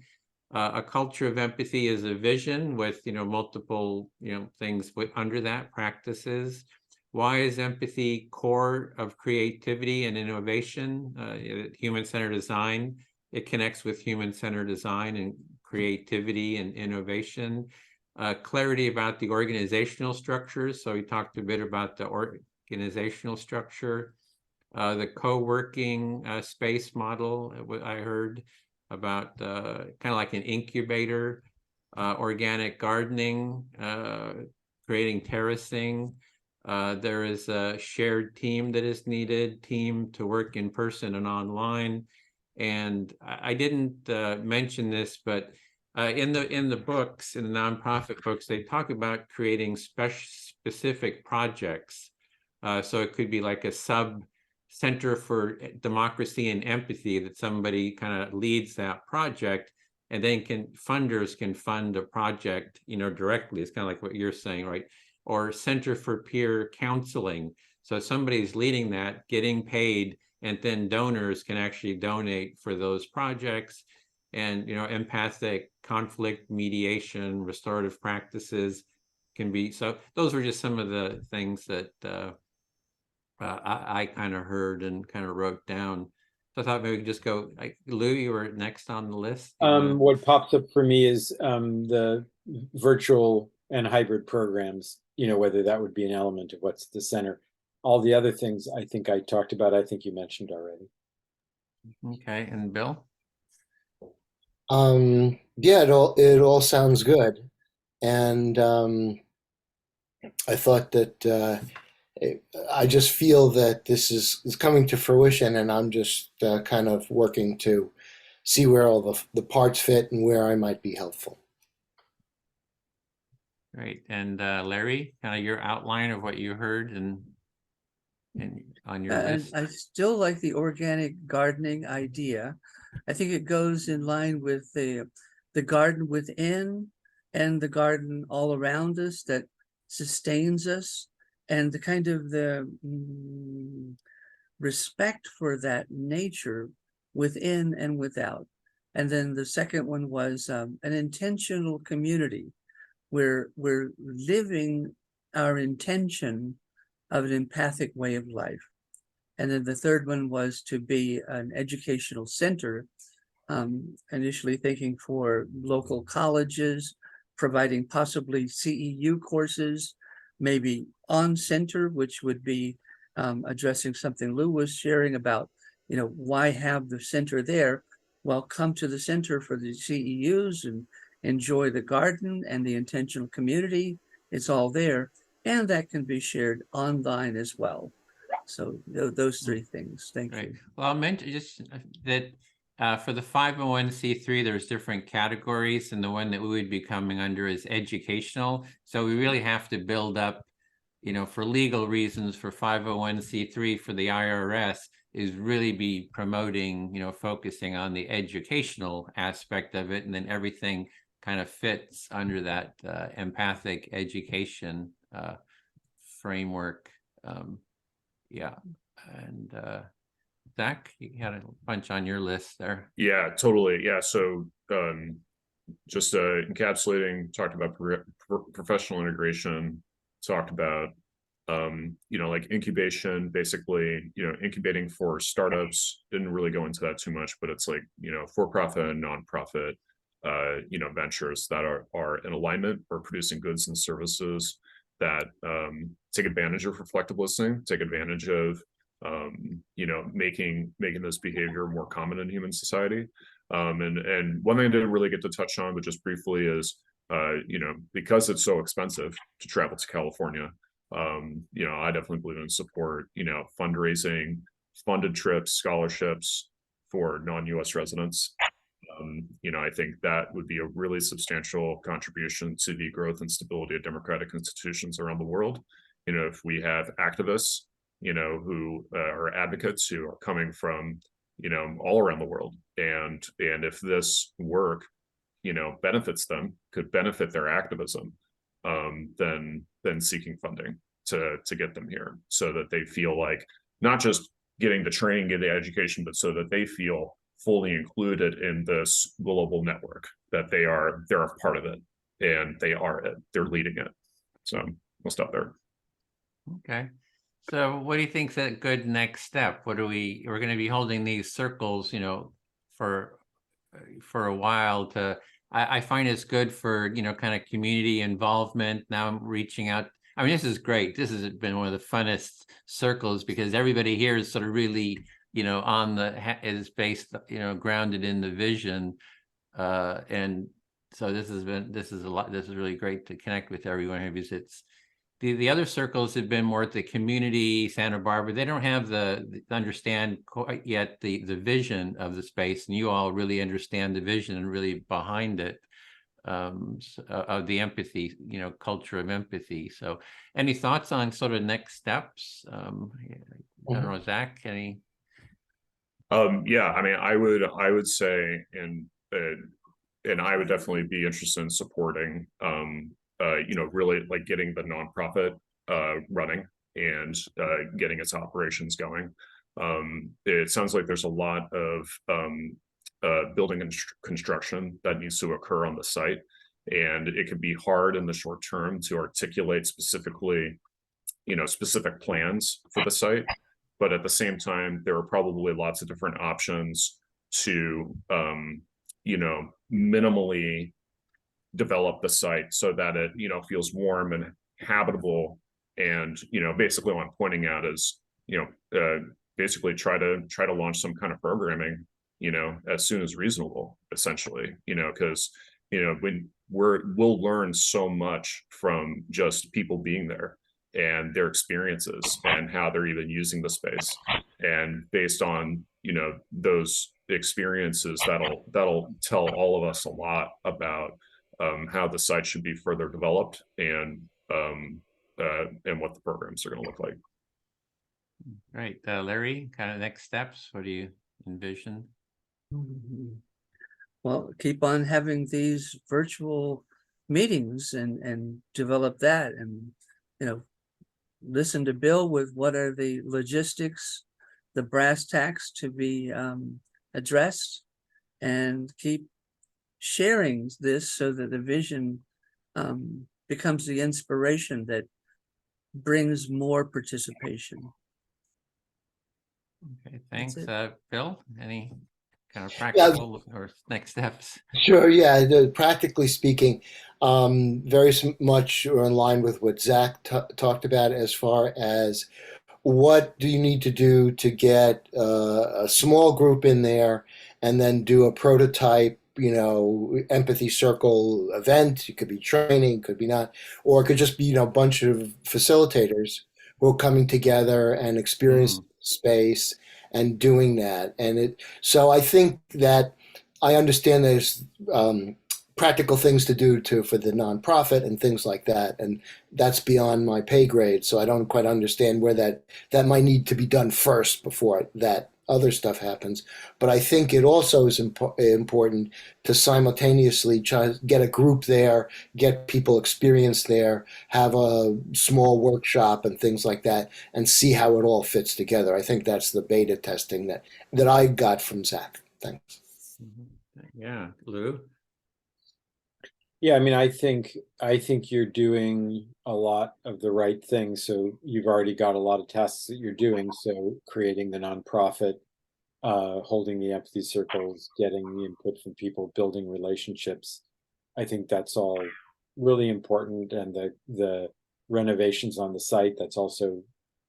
A: A culture of empathy is a vision with, you know, multiple, you know, things under that, practices. Why is empathy core of creativity and innovation? Human-centered design, it connects with human-centered design and creativity and innovation. Clarity about the organizational structures. So we talked a bit about the organizational structure. The co-working space model, I heard about kind of like an incubator, organic gardening, creating terracing. There is a shared team that is needed, team to work in person and online. And I didn't mention this, but in the books, in the nonprofit books, they talk about creating specific projects. So it could be like a Center for Democracy and Empathy that somebody kind of leads that project, and then funders can fund a project, you know, directly. It's kind of like what you're saying, right? Or Center for Peer Counseling. So somebody's leading that, getting paid, and then donors can actually donate for those projects. And, you know, empathic conflict mediation, restorative practices can be. So those were just some of the things that I kind of heard and kind of wrote down. So I thought maybe we could just go, Lou, you were next on the list.
C: What pops up for me is the virtual and hybrid programs, you know, whether that would be an element of what's the center. all the other things I think I talked about, I think you mentioned already.
A: Okay, and Bill?
E: Yeah, it all sounds good, and I thought that I just feel that this is coming to fruition, and I'm just kind of working to see where all the parts fit and where I might be helpful.
A: Great. And Larry, kind of your outline of what you heard and on your
D: And
A: list.
D: I still like the organic gardening idea. I think it goes in line with the garden within and the garden all around us that sustains us, and the kind of the respect for that nature within and without. And then the second one was an intentional community where we're living our intention of an empathic way of life. And then the third one was to be an educational center, initially thinking for local colleges, providing possibly CEU courses, maybe on center, which would be addressing something Lou was sharing about, why have the center there? Well, come to the center for the CEUs and enjoy the garden and the intentional community. It's all there. And that can be shared online as well. So those three things. Thank
A: Right.
D: you.
A: Well, I meant just that for the 501c3, there's different categories, and the one that we would be coming under is educational. So we really have to build up, for legal reasons, for 501c3 for the IRS is really be promoting, focusing on the educational aspect of it, and then everything kind of fits under that empathic education framework. Yeah. And Zach, you had a bunch on your list there.
B: Yeah, totally. Yeah. So just encapsulating, talked about professional integration, talked about like incubation, basically, incubating for startups. Didn't really go into that too much, but it's like, for-profit and nonprofit ventures that are in alignment or producing goods and services that take advantage of reflective listening, take advantage of making this behavior more common in human society. And one thing I didn't really get to touch on, but just briefly, is because it's so expensive to travel to California, I definitely believe in support, fundraising, funded trips, scholarships for non-US residents. I think that would be a really substantial contribution to the growth and stability of democratic institutions around the world. If we have activists, who are advocates who are coming from, all around the world, and if this work, benefits them, could benefit their activism, then seeking funding to get them here, so that they feel like not just getting the training, get the education, but so that they feel fully included in this global network, that they're a part of it, and they're leading it. So we'll stop there.
A: Okay. So what do you think's a good next step? We're going to be holding these circles, for a while I find it's good for, kind of community involvement. Now I'm reaching out. I mean, this is great. This has been one of the funnest circles, because everybody here is sort of really, is based, grounded in the vision. And so this is really great to connect with everyone who visits. The other circles have been more at the community, Santa Barbara. They don't have understand quite yet the vision of the space, and you all really understand the vision and really behind it, of the empathy, culture of empathy. So any thoughts on sort of next steps? I don't know, Zach, any?
B: Yeah, I mean, I would say, and I would definitely be interested in supporting, really like getting the nonprofit running and getting its operations going. It sounds like there's a lot of building and construction that needs to occur on the site, and it can be hard in the short term to articulate specifically, specific plans for the site. But at the same time, there are probably lots of different options to, minimally develop the site so that it, feels warm and habitable And, basically what I'm pointing out is, basically try to launch some kind of programming, as soon as reasonable, essentially, because, when we'll learn so much from just people being there and their experiences and how they're even using the space. And based on, those experiences, that'll tell all of us a lot about how the site should be further developed and what the programs are going to look like.
A: Right, Larry, kind of next steps, what do you envision?
D: Well, keep on having these virtual meetings and develop that, and listen to Bill with what are the logistics, the brass tacks to be addressed, and keep sharing this so that the vision becomes the inspiration that brings more participation.
A: Okay, thanks.
D: it.
A: Bill, any kind of practical or next steps?
E: Sure, yeah. Practically speaking, very much in line with what Zach talked about as far as what do you need to do to get a small group in there and then do a prototype, empathy circle event. It could be training, could be not, or it could just be, a bunch of facilitators who are coming together and experiencing space and doing that. So I think that I understand there's practical things to do for the nonprofit and things like that, and that's beyond my pay grade. So I don't quite understand where that might need to be done first before that other stuff happens. But I think it also is important to simultaneously try to get a group there, get people experience there, have a small workshop and things like that, and see how it all fits together. I think that's the beta testing that I got from Zach. Thanks.
A: Yeah, Lou?
C: Yeah, I mean, I think you're doing a lot of the right things. So you've already got a lot of tasks that you're doing. So creating the nonprofit, holding the empathy circles, getting the input from people, building relationships. I think that's all really important. And the renovations on the site, that's also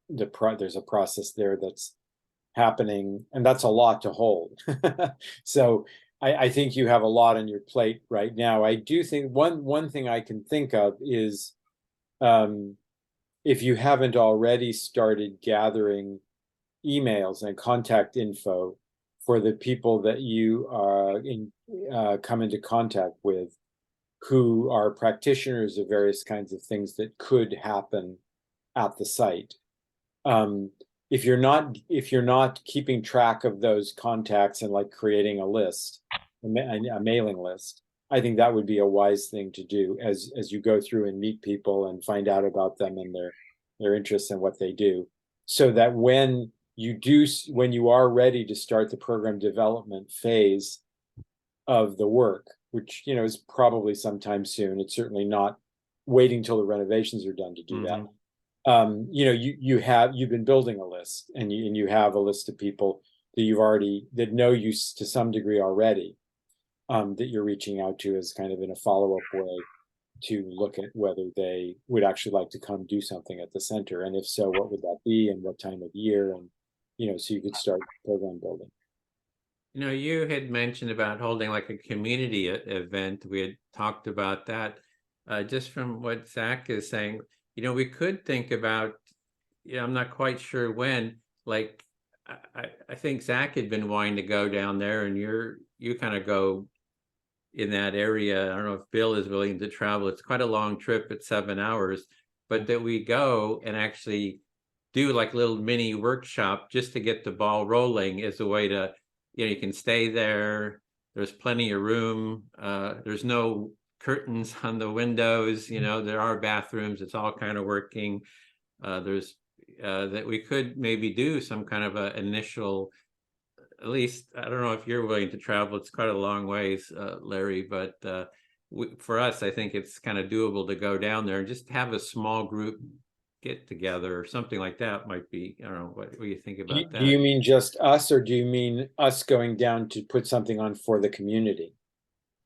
C: there's a process there that's happening, and that's a lot to hold. So I think you have a lot on your plate right now. I do think one thing I can think of is if you haven't already started gathering emails and contact info for the people that you come into contact with, who are practitioners of various kinds of things that could happen at the site. If you're not keeping track of those contacts and like creating a list, a mailing list, I think that would be a wise thing to do as you go through and meet people and find out about them and their interests and what they do, so that when you are ready to start the program development phase of the work, which is probably sometime soon. It's certainly not waiting till the renovations are done to do that. You've been building a list, and you have a list of people that know you to some degree already, that you're reaching out to as kind of in a follow-up way to look at whether they would actually like to come do something at the center, and if so, what would that be and what time of year, and so you could start program building.
A: You had mentioned about holding like a community event. We had talked about that. Just from what Zach is saying, we could think about, I'm not quite sure when, like, I think Zach had been wanting to go down there, and you kind of go in that area. I don't know if Bill is willing to travel. It's quite a long trip. It's 7 hours, but that we go and actually do like a little mini workshop just to get the ball rolling as a way to, you can stay there. There's plenty of room. There's no curtains on the windows, there are bathrooms. It's all kind of working. There's that we could maybe do some kind of a initial, at least, I don't know if you're willing to travel. It's quite a long ways, Larry, but for us, I think it's kind of doable to go down there and just have a small group get together or something like that. Might be, I don't know, what do you think about that?
C: Do you mean just us, or do you mean us going down to put something on for the community?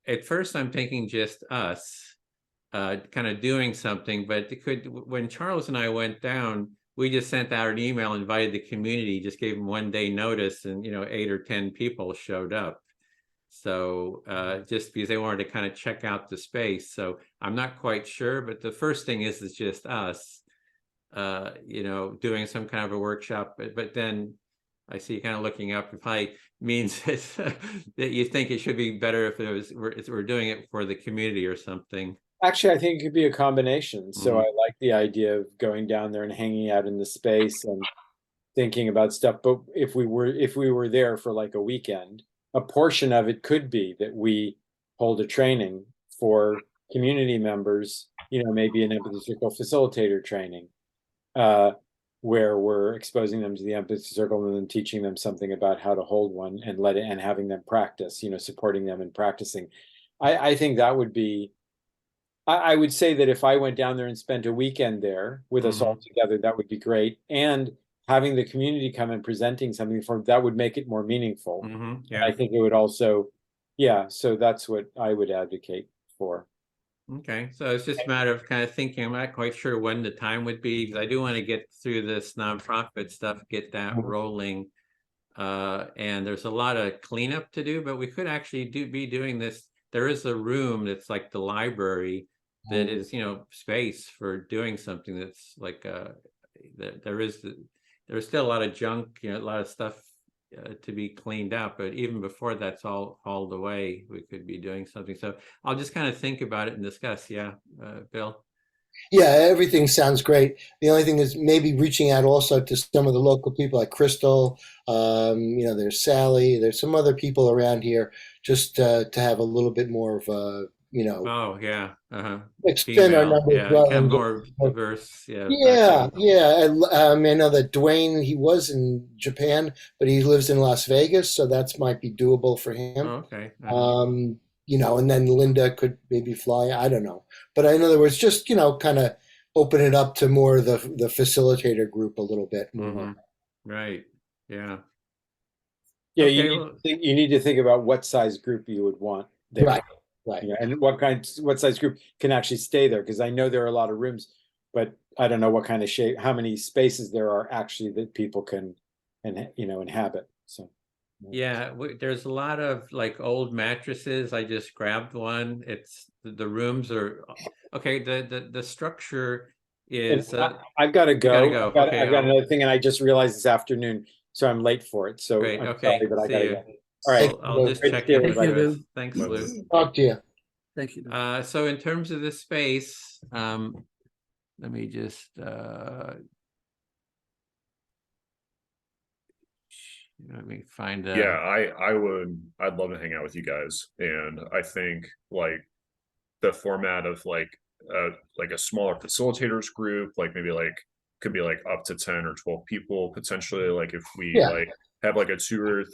A: At first, I'm thinking just us, kind of doing something, but it could, when Charles and I went down, we just sent out an email, invited the community, just gave them 1 day notice, and 8 or 10 people showed up. So just because they wanted to kind of check out the space. So I'm not quite sure, but the first thing is just us, doing some kind of a workshop. But then I see you kind of looking up. It probably means that you think it should be better if we're doing it for the community or something.
C: Actually, I think it could be a combination. So
A: Mhm.
C: I like the idea of going down there and hanging out in the space and thinking about stuff. But if we were there for like a weekend, a portion of it could be that we hold a training for community members, maybe an empathy circle facilitator training, where we're exposing them to the empathy circle and then teaching them something about how to hold one and having them practice, supporting them in practicing. I think that would be, I would say that if I went down there and spent a weekend there with us all together, that would be great. And having the community come and presenting something that would make it more meaningful.
A: Yeah.
C: I think it would also, yeah, so that's what I would advocate for.
A: Okay, so it's just a matter of kind of thinking. I'm not quite sure when the time would be, because I do want to get through this nonprofit stuff, get that rolling. And there's a lot of cleanup to do, but we could actually be doing this. There is a room that's like the library that is, space for doing something that's like there's still a lot of junk, a lot of stuff to be cleaned out, but even before that's all hauled away, we could be doing something. So I'll just kind of think about it and discuss. Yeah, Bill.
E: Yeah, everything sounds great. The only thing is maybe reaching out also to some of the local people like Crystal. There's Sally. There's some other people around here, just to have a little bit more of a,
A: Oh yeah,
E: expand our
A: female,
E: numbers
A: yeah,
E: well
A: kind of
E: and get
A: more diverse. Yeah,
E: Yeah,
A: background.
E: yeah. And, I know that Dwayne, he was in Japan, but he lives in Las Vegas, so that might be doable for
A: Oh,
E: him.
A: okay.
E: And then Linda could maybe fly. I don't know, but in other words, just kind of open it up to more of the facilitator group a little bit more.
A: Right. Yeah.
C: Yeah,
A: Okay. Well,
C: you need to think about what size group you would want there.
E: Right, right.
C: And what size group can actually stay there, because I know there are a lot of rooms, but I don't know what kind of shape, how many spaces there are actually that people can inhabit. So
A: yeah, there's a lot of like old mattresses. I just grabbed one. It's the rooms are okay. The structure is
C: I've got to
A: gotta
C: go.
A: go.
C: I've got,
A: Okay.
C: I've got another thing, and I just realized this afternoon, so I'm late for it. So
A: Great.
C: I'm
A: Okay.
C: sorry, but I
A: See
C: gotta
A: you.
C: go. All right.
A: I'll just
C: Great to
A: check
C: see
A: in
C: everybody.
A: with you.
D: Lou.
A: Thanks, Lou.
E: Talk to you.
D: Thank you.
A: So in terms of the space, let me just let me find
B: Yeah, I'd love to hang out with you guys. And I think like the format of like a smaller facilitators group, like maybe like could be like up to 10 or 12 people potentially, like if we
E: Yeah.
B: like have like a 2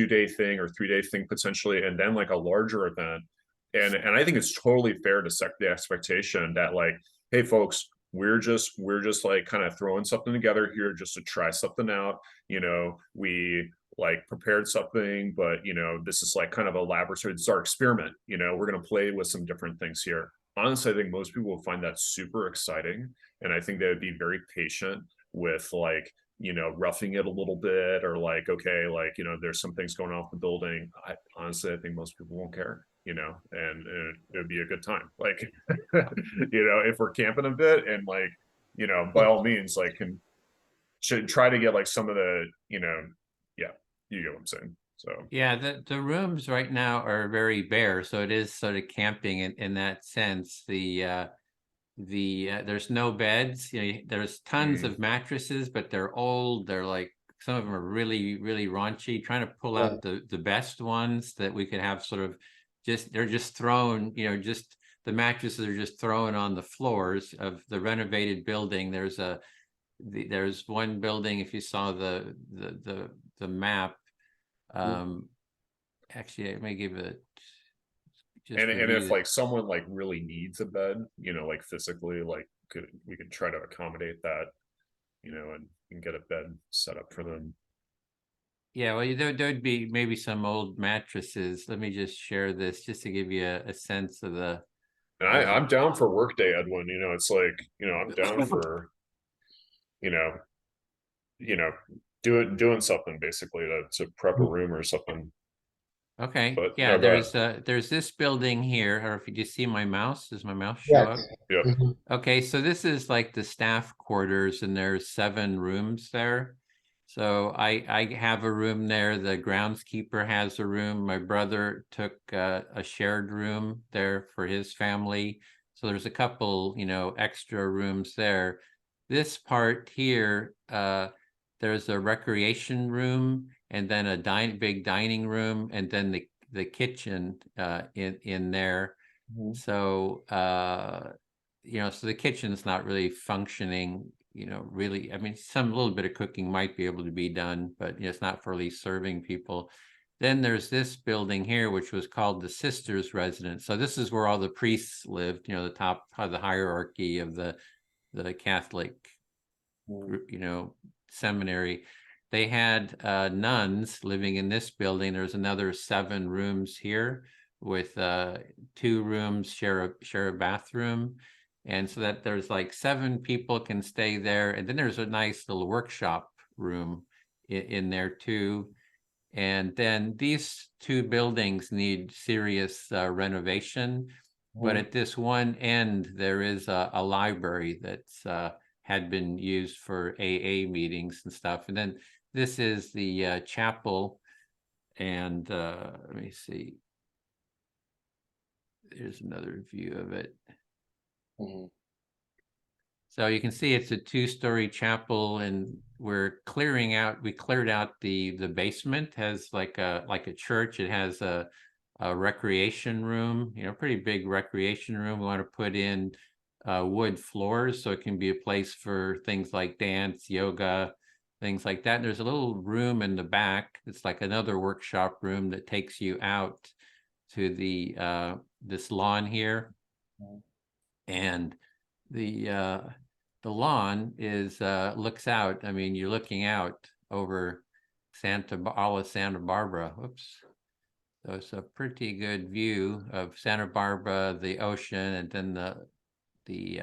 B: day thing or 3 day thing potentially, and then like a larger event. And I think it's totally fair to set the expectation that like, hey folks, we're just like kind of throwing something together here just to try something out. We like prepared something, but this is like kind of a laboratory. It's our experiment. We're going to play with some different things here. Honestly, I think most people will find that super exciting, and I think they would be very patient with like roughing it a little bit, or like, okay, like there's some things going off the building. Honestly, I think most people won't care, and it would be a good time. Like if we're camping a bit, and like by all means, like should try to get like some of the yeah, you get what I'm saying. So
A: yeah, the rooms right now are very bare, so it is sort of camping in that sense. There's no beds. There's tons of mattresses, but they're old. They're like, some of them are really, really raunchy. Trying to pull out the best ones that we could have sort of they're just thrown, just the mattresses are just thrown on the floors of the renovated building. There's one building, if you saw the map. Actually, I may give it just
B: and if like someone like really needs a bed, like physically, like we could try to accommodate that, and get a bed set up for them.
A: Yeah, well, there'd be maybe some old mattresses. Let me just share this just to give you a sense of
B: And I'm down for workday, Edwin. You know, it's like, you know, I'm down for, you know, you know, doing something basically to prep a room or something.
A: Okay,
B: But
A: yeah,
B: no, go ahead.
A: there's this building here, or if you just see my mouse, does my mouse show
E: Yeah.
A: up?
B: Yep.
E: Mhm.
A: Okay, so this is like the staff quarters and there's 7 rooms there. So I have a room there, the groundskeeper has a room, my brother took a shared room there for his family. So there's a couple, you know, extra rooms there. This part here, there's a recreation room and then a big dining room and then the kitchen in there.
C: Mhm.
A: So you know, so the kitchen's not really functioning, you know, really. I mean, some little bit of cooking might be able to be done, but you know, it's not for really serving people. Then there's this building here, which was called the Sisters Residence. So this is where all the priests lived, you know, the top of the hierarchy of the Catholic, you know, seminary. They had nuns living in this building. There's another 7 rooms here with 2 rooms share a bathroom. And so that there's like 7 people can stay there. And then there's a nice little workshop room in there too. And then these 2 buildings need serious renovation. But at this one end, there is a library that's had been used for AA meetings and stuff. And then this is the chapel. And let me see. There's another view of it.
C: Mhm.
A: So you can see it's a 2-story chapel, and we're clearing out. We cleared out the basement. Has like a church. It has a recreation room. You know, pretty big recreation room. We want to put in wood floors so it can be a place for things like dance, yoga, things like that. And there's a little room in the back. It's like another workshop room that takes you out to the this lawn here, and the lawn is looks out. I mean, you're looking out over all of Santa Barbara. Whoops. So it's a pretty good view of Santa Barbara, the ocean, and then the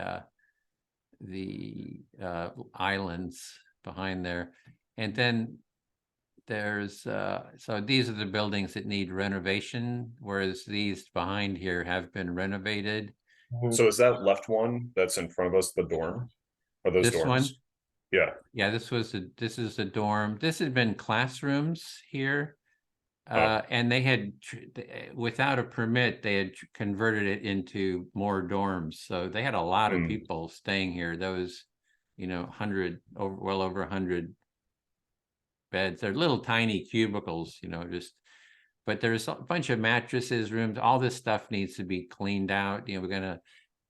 A: islands behind there. And then there's so these are the buildings that need renovation, whereas these behind here have been renovated.
B: So is that left one that's in front of us the dorm? Are those
A: This
B: dorms?
A: one?
B: Yeah.
A: Yeah, this is a dorm. This had been classrooms here. And they had, without a permit, they had converted it into more dorms. So they had a lot of people staying here. Those, you know, well over 100 beds. They're little tiny cubicles, you know, but there's a bunch of mattresses, rooms. All this stuff needs to be cleaned out. You know, we're gonna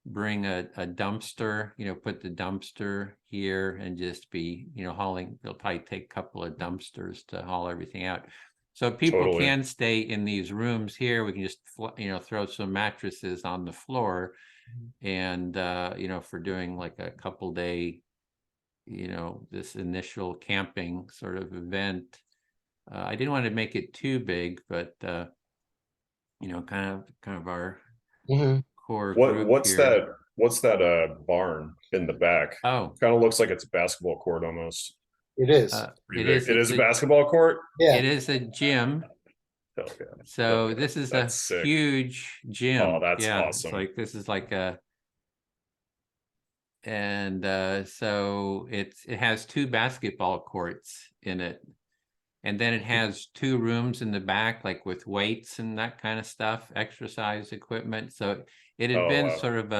A: bring a dumpster, you know, put the dumpster here and just be, you know, hauling. They'll probably take a couple of dumpsters to haul everything out. So people
B: Totally.
A: can stay in these rooms here. We can just, you know, throw some mattresses on the floor, and you know, for doing like a couple day, you know, this initial camping sort of event. I didn't want to make it too big, but you know, kind of our
E: Mhm.
A: core group
B: What's
A: here.
B: that barn in the back?
A: Oh,
B: Kind of looks like it's a basketball court almost.
E: It is.
B: Pretty
A: it
B: big.
A: is.
B: It
A: It's
B: is a basketball court?
E: Yeah.
A: It is a gym.
B: Oh, yeah.
A: So
B: Okay.
A: this is
B: That's
A: a
B: sick.
A: huge gym.
B: Oh, that's
A: Yeah,
B: awesome.
A: it's like this is like a, and so it has 2 basketball courts in it. And then it has 2 rooms in the back, like with weights and that kind of stuff, exercise equipment. So it had
B: Oh,
A: been
B: wow.
A: sort of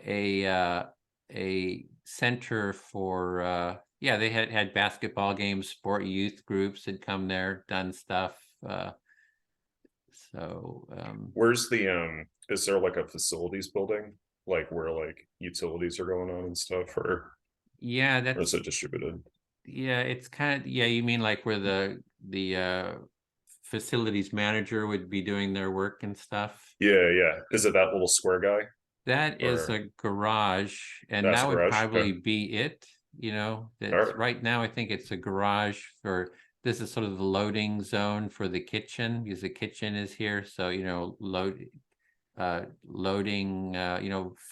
A: a center for yeah, they had basketball games, sport youth groups had come there, done stuff. So
B: Where's the is there like a facilities building? Like where like utilities are going on and stuff, or
A: yeah,
B: is
A: that's
B: it distributed?
A: yeah, it's kind of, yeah, you mean like where the facilities manager would be doing their work and stuff?
B: Yeah, yeah. Is it that little square guy?
A: That is
B: Or
A: a garage, and
B: that's
A: that
B: a
A: would
B: garage?
A: probably
B: Okay.
A: be it, you know,
B: All
A: that's
B: right.
A: right now, I think it's a garage for, this is sort of the loading zone for the kitchen, because the kitchen is here, so, you know, loading,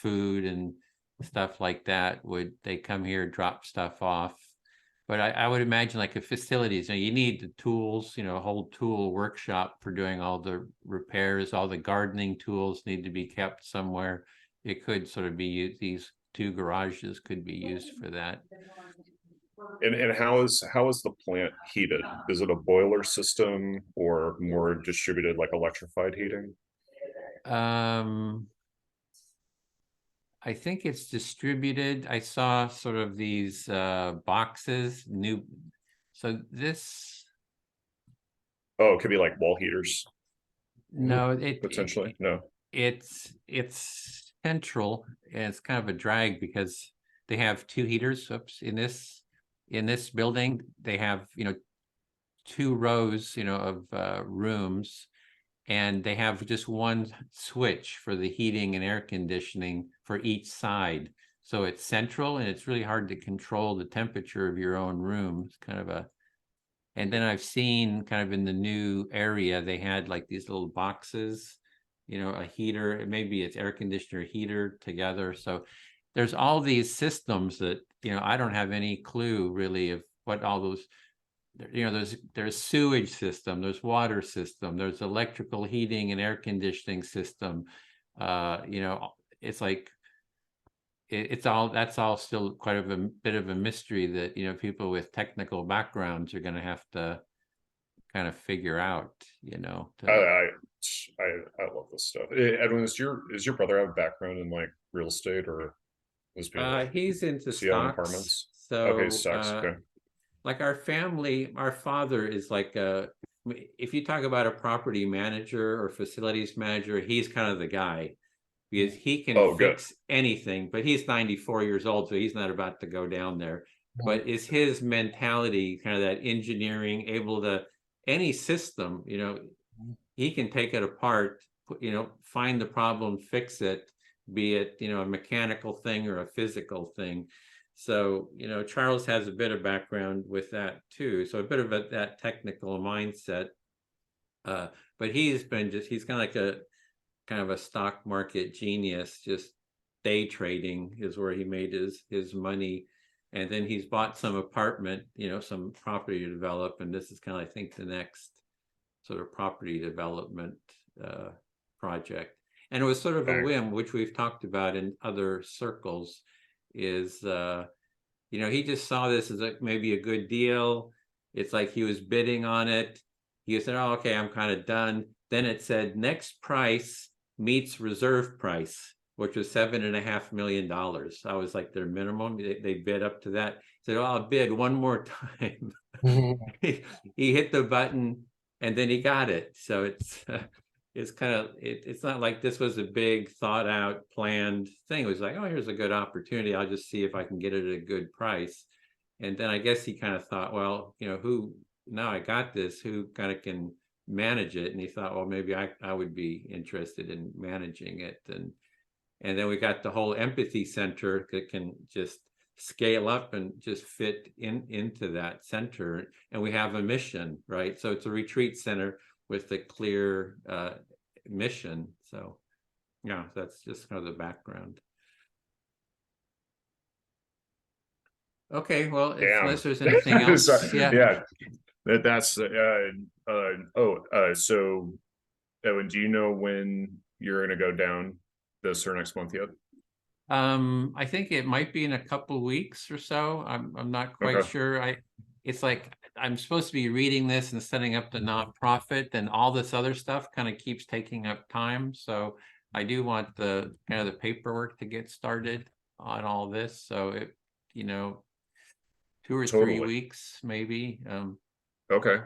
A: food and stuff like that, would they come here, drop stuff off? But I would imagine like a facilities, you need the tools, a whole tool workshop for doing all the repairs, all the gardening tools need to be kept somewhere. It could sort of be used, these 2 garages could be used for that.
B: And how is the plant heated? Is it a boiler system or more distributed, like electrified heating?
A: I think it's distributed. I saw sort of these boxes, so this,
B: Oh, it could be like wall heaters
A: no,
B: potentially. No.
A: it's central, and it's kind of a drag because they have 2 heaters. Oops, in this building, they have 2 rows of rooms, and they have just one switch for the heating and air conditioning for each side. So it's central, and it's really hard to control the temperature of your own room. It's kind of and then I've seen kind of in the new area, they had like these little boxes, a heater, maybe it's air conditioner heater together. So there's all these systems that, I don't have any clue really of what all those, there's sewage system, there's water system, there's electrical heating and air conditioning system. It's like, that's all still quite a bit of a mystery that, people with technical backgrounds are going to have to kind of figure out,
B: I love this stuff. Edwin, is your brother have a background in like real estate, or was
A: he's into
B: Seattle
A: stocks.
B: apartments?
A: So
B: Okay, stocks. Okay.
A: Like our family, our father is like if you talk about a property manager or facilities manager, he's kind of the guy, because he can fix anything, but he's 94 years old, so he's not about to go down there. But is his mentality kind of that engineering, able to, any system, he can take it apart, find the problem, fix it, be it, a mechanical thing or a physical thing. So, Charles has a bit of background with that too. So a bit of that technical mindset. But he's kind of a stock market genius. Just day trading is where he made his money. And then he's bought some apartment, some property to develop. And this is kind of, I think, the next sort of property development project. And it was sort of a whim, which we've talked about in other circles, is, he just saw this as maybe a good deal. It's like he was bidding on it. He said, oh, okay, I'm kind of done. Then it said next price meets reserve price, which was $7.5 million. That was like their minimum. They bid up to that. He said, oh, I'll bid one more time. He hit the button, and then he got it. So it's kind of, it's not like this was a big thought out planned thing. It was like, oh, here's a good opportunity. I'll just see if I can get it at a good price. And then I guess he kind of thought, well, now I got this, who kind of can manage it? And he thought, well, maybe I would be interested in managing it. And then we got the whole empathy center that can just scale up and just fit into that center. And we have a mission, right? So it's a retreat center with a clear mission. So yeah, that's just kind of the background. Okay, well, unless there's anything else.
B: Yeah, that's so Owen, do you know when you're going to go down this or next month yet?
A: I think it might be in a couple weeks or so. I'm not quite sure. It's like I'm supposed to be reading this and setting up the nonprofit, and all this other stuff kind of keeps taking up time. So I do want the kind of the paperwork to get started on all this. So 2 or 3 weeks maybe.
B: Okay.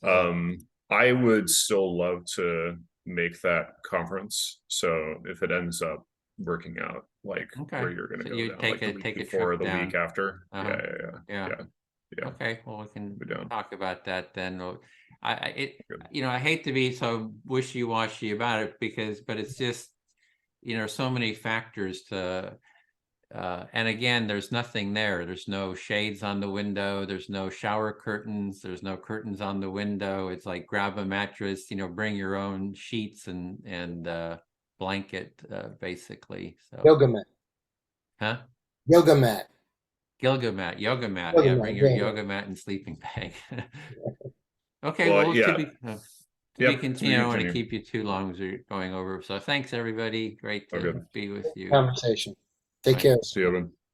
B: I would still love to make that conference. So if it ends up working out, like where you're going to go down, like the week before, the week after. Yeah.
A: Okay, well, we can talk about that then. I hate to be so wishy-washy about it, but it's just, so many factors to, and again, there's nothing there. There's no shades on the window. There's no shower curtains. There's no curtains on the window. It's like grab a mattress, bring your own sheets and blanket, basically. So,
E: Yoga mat.
A: huh?
E: Yoga mat.
A: Yoga mat. Yeah,
E: Yoga mat,
A: bring your
E: yeah.
A: yoga mat and sleeping bag. Okay,
B: Well,
A: well,
B: yeah.
A: to be
B: Yep,
A: continued. I don't want to
B: continue.
A: keep you too long as we're going over. So thanks, everybody. Great to
B: Okay.
A: be with you.
E: Conversation. Take
A: Bye.
E: care.
B: See you, Evan.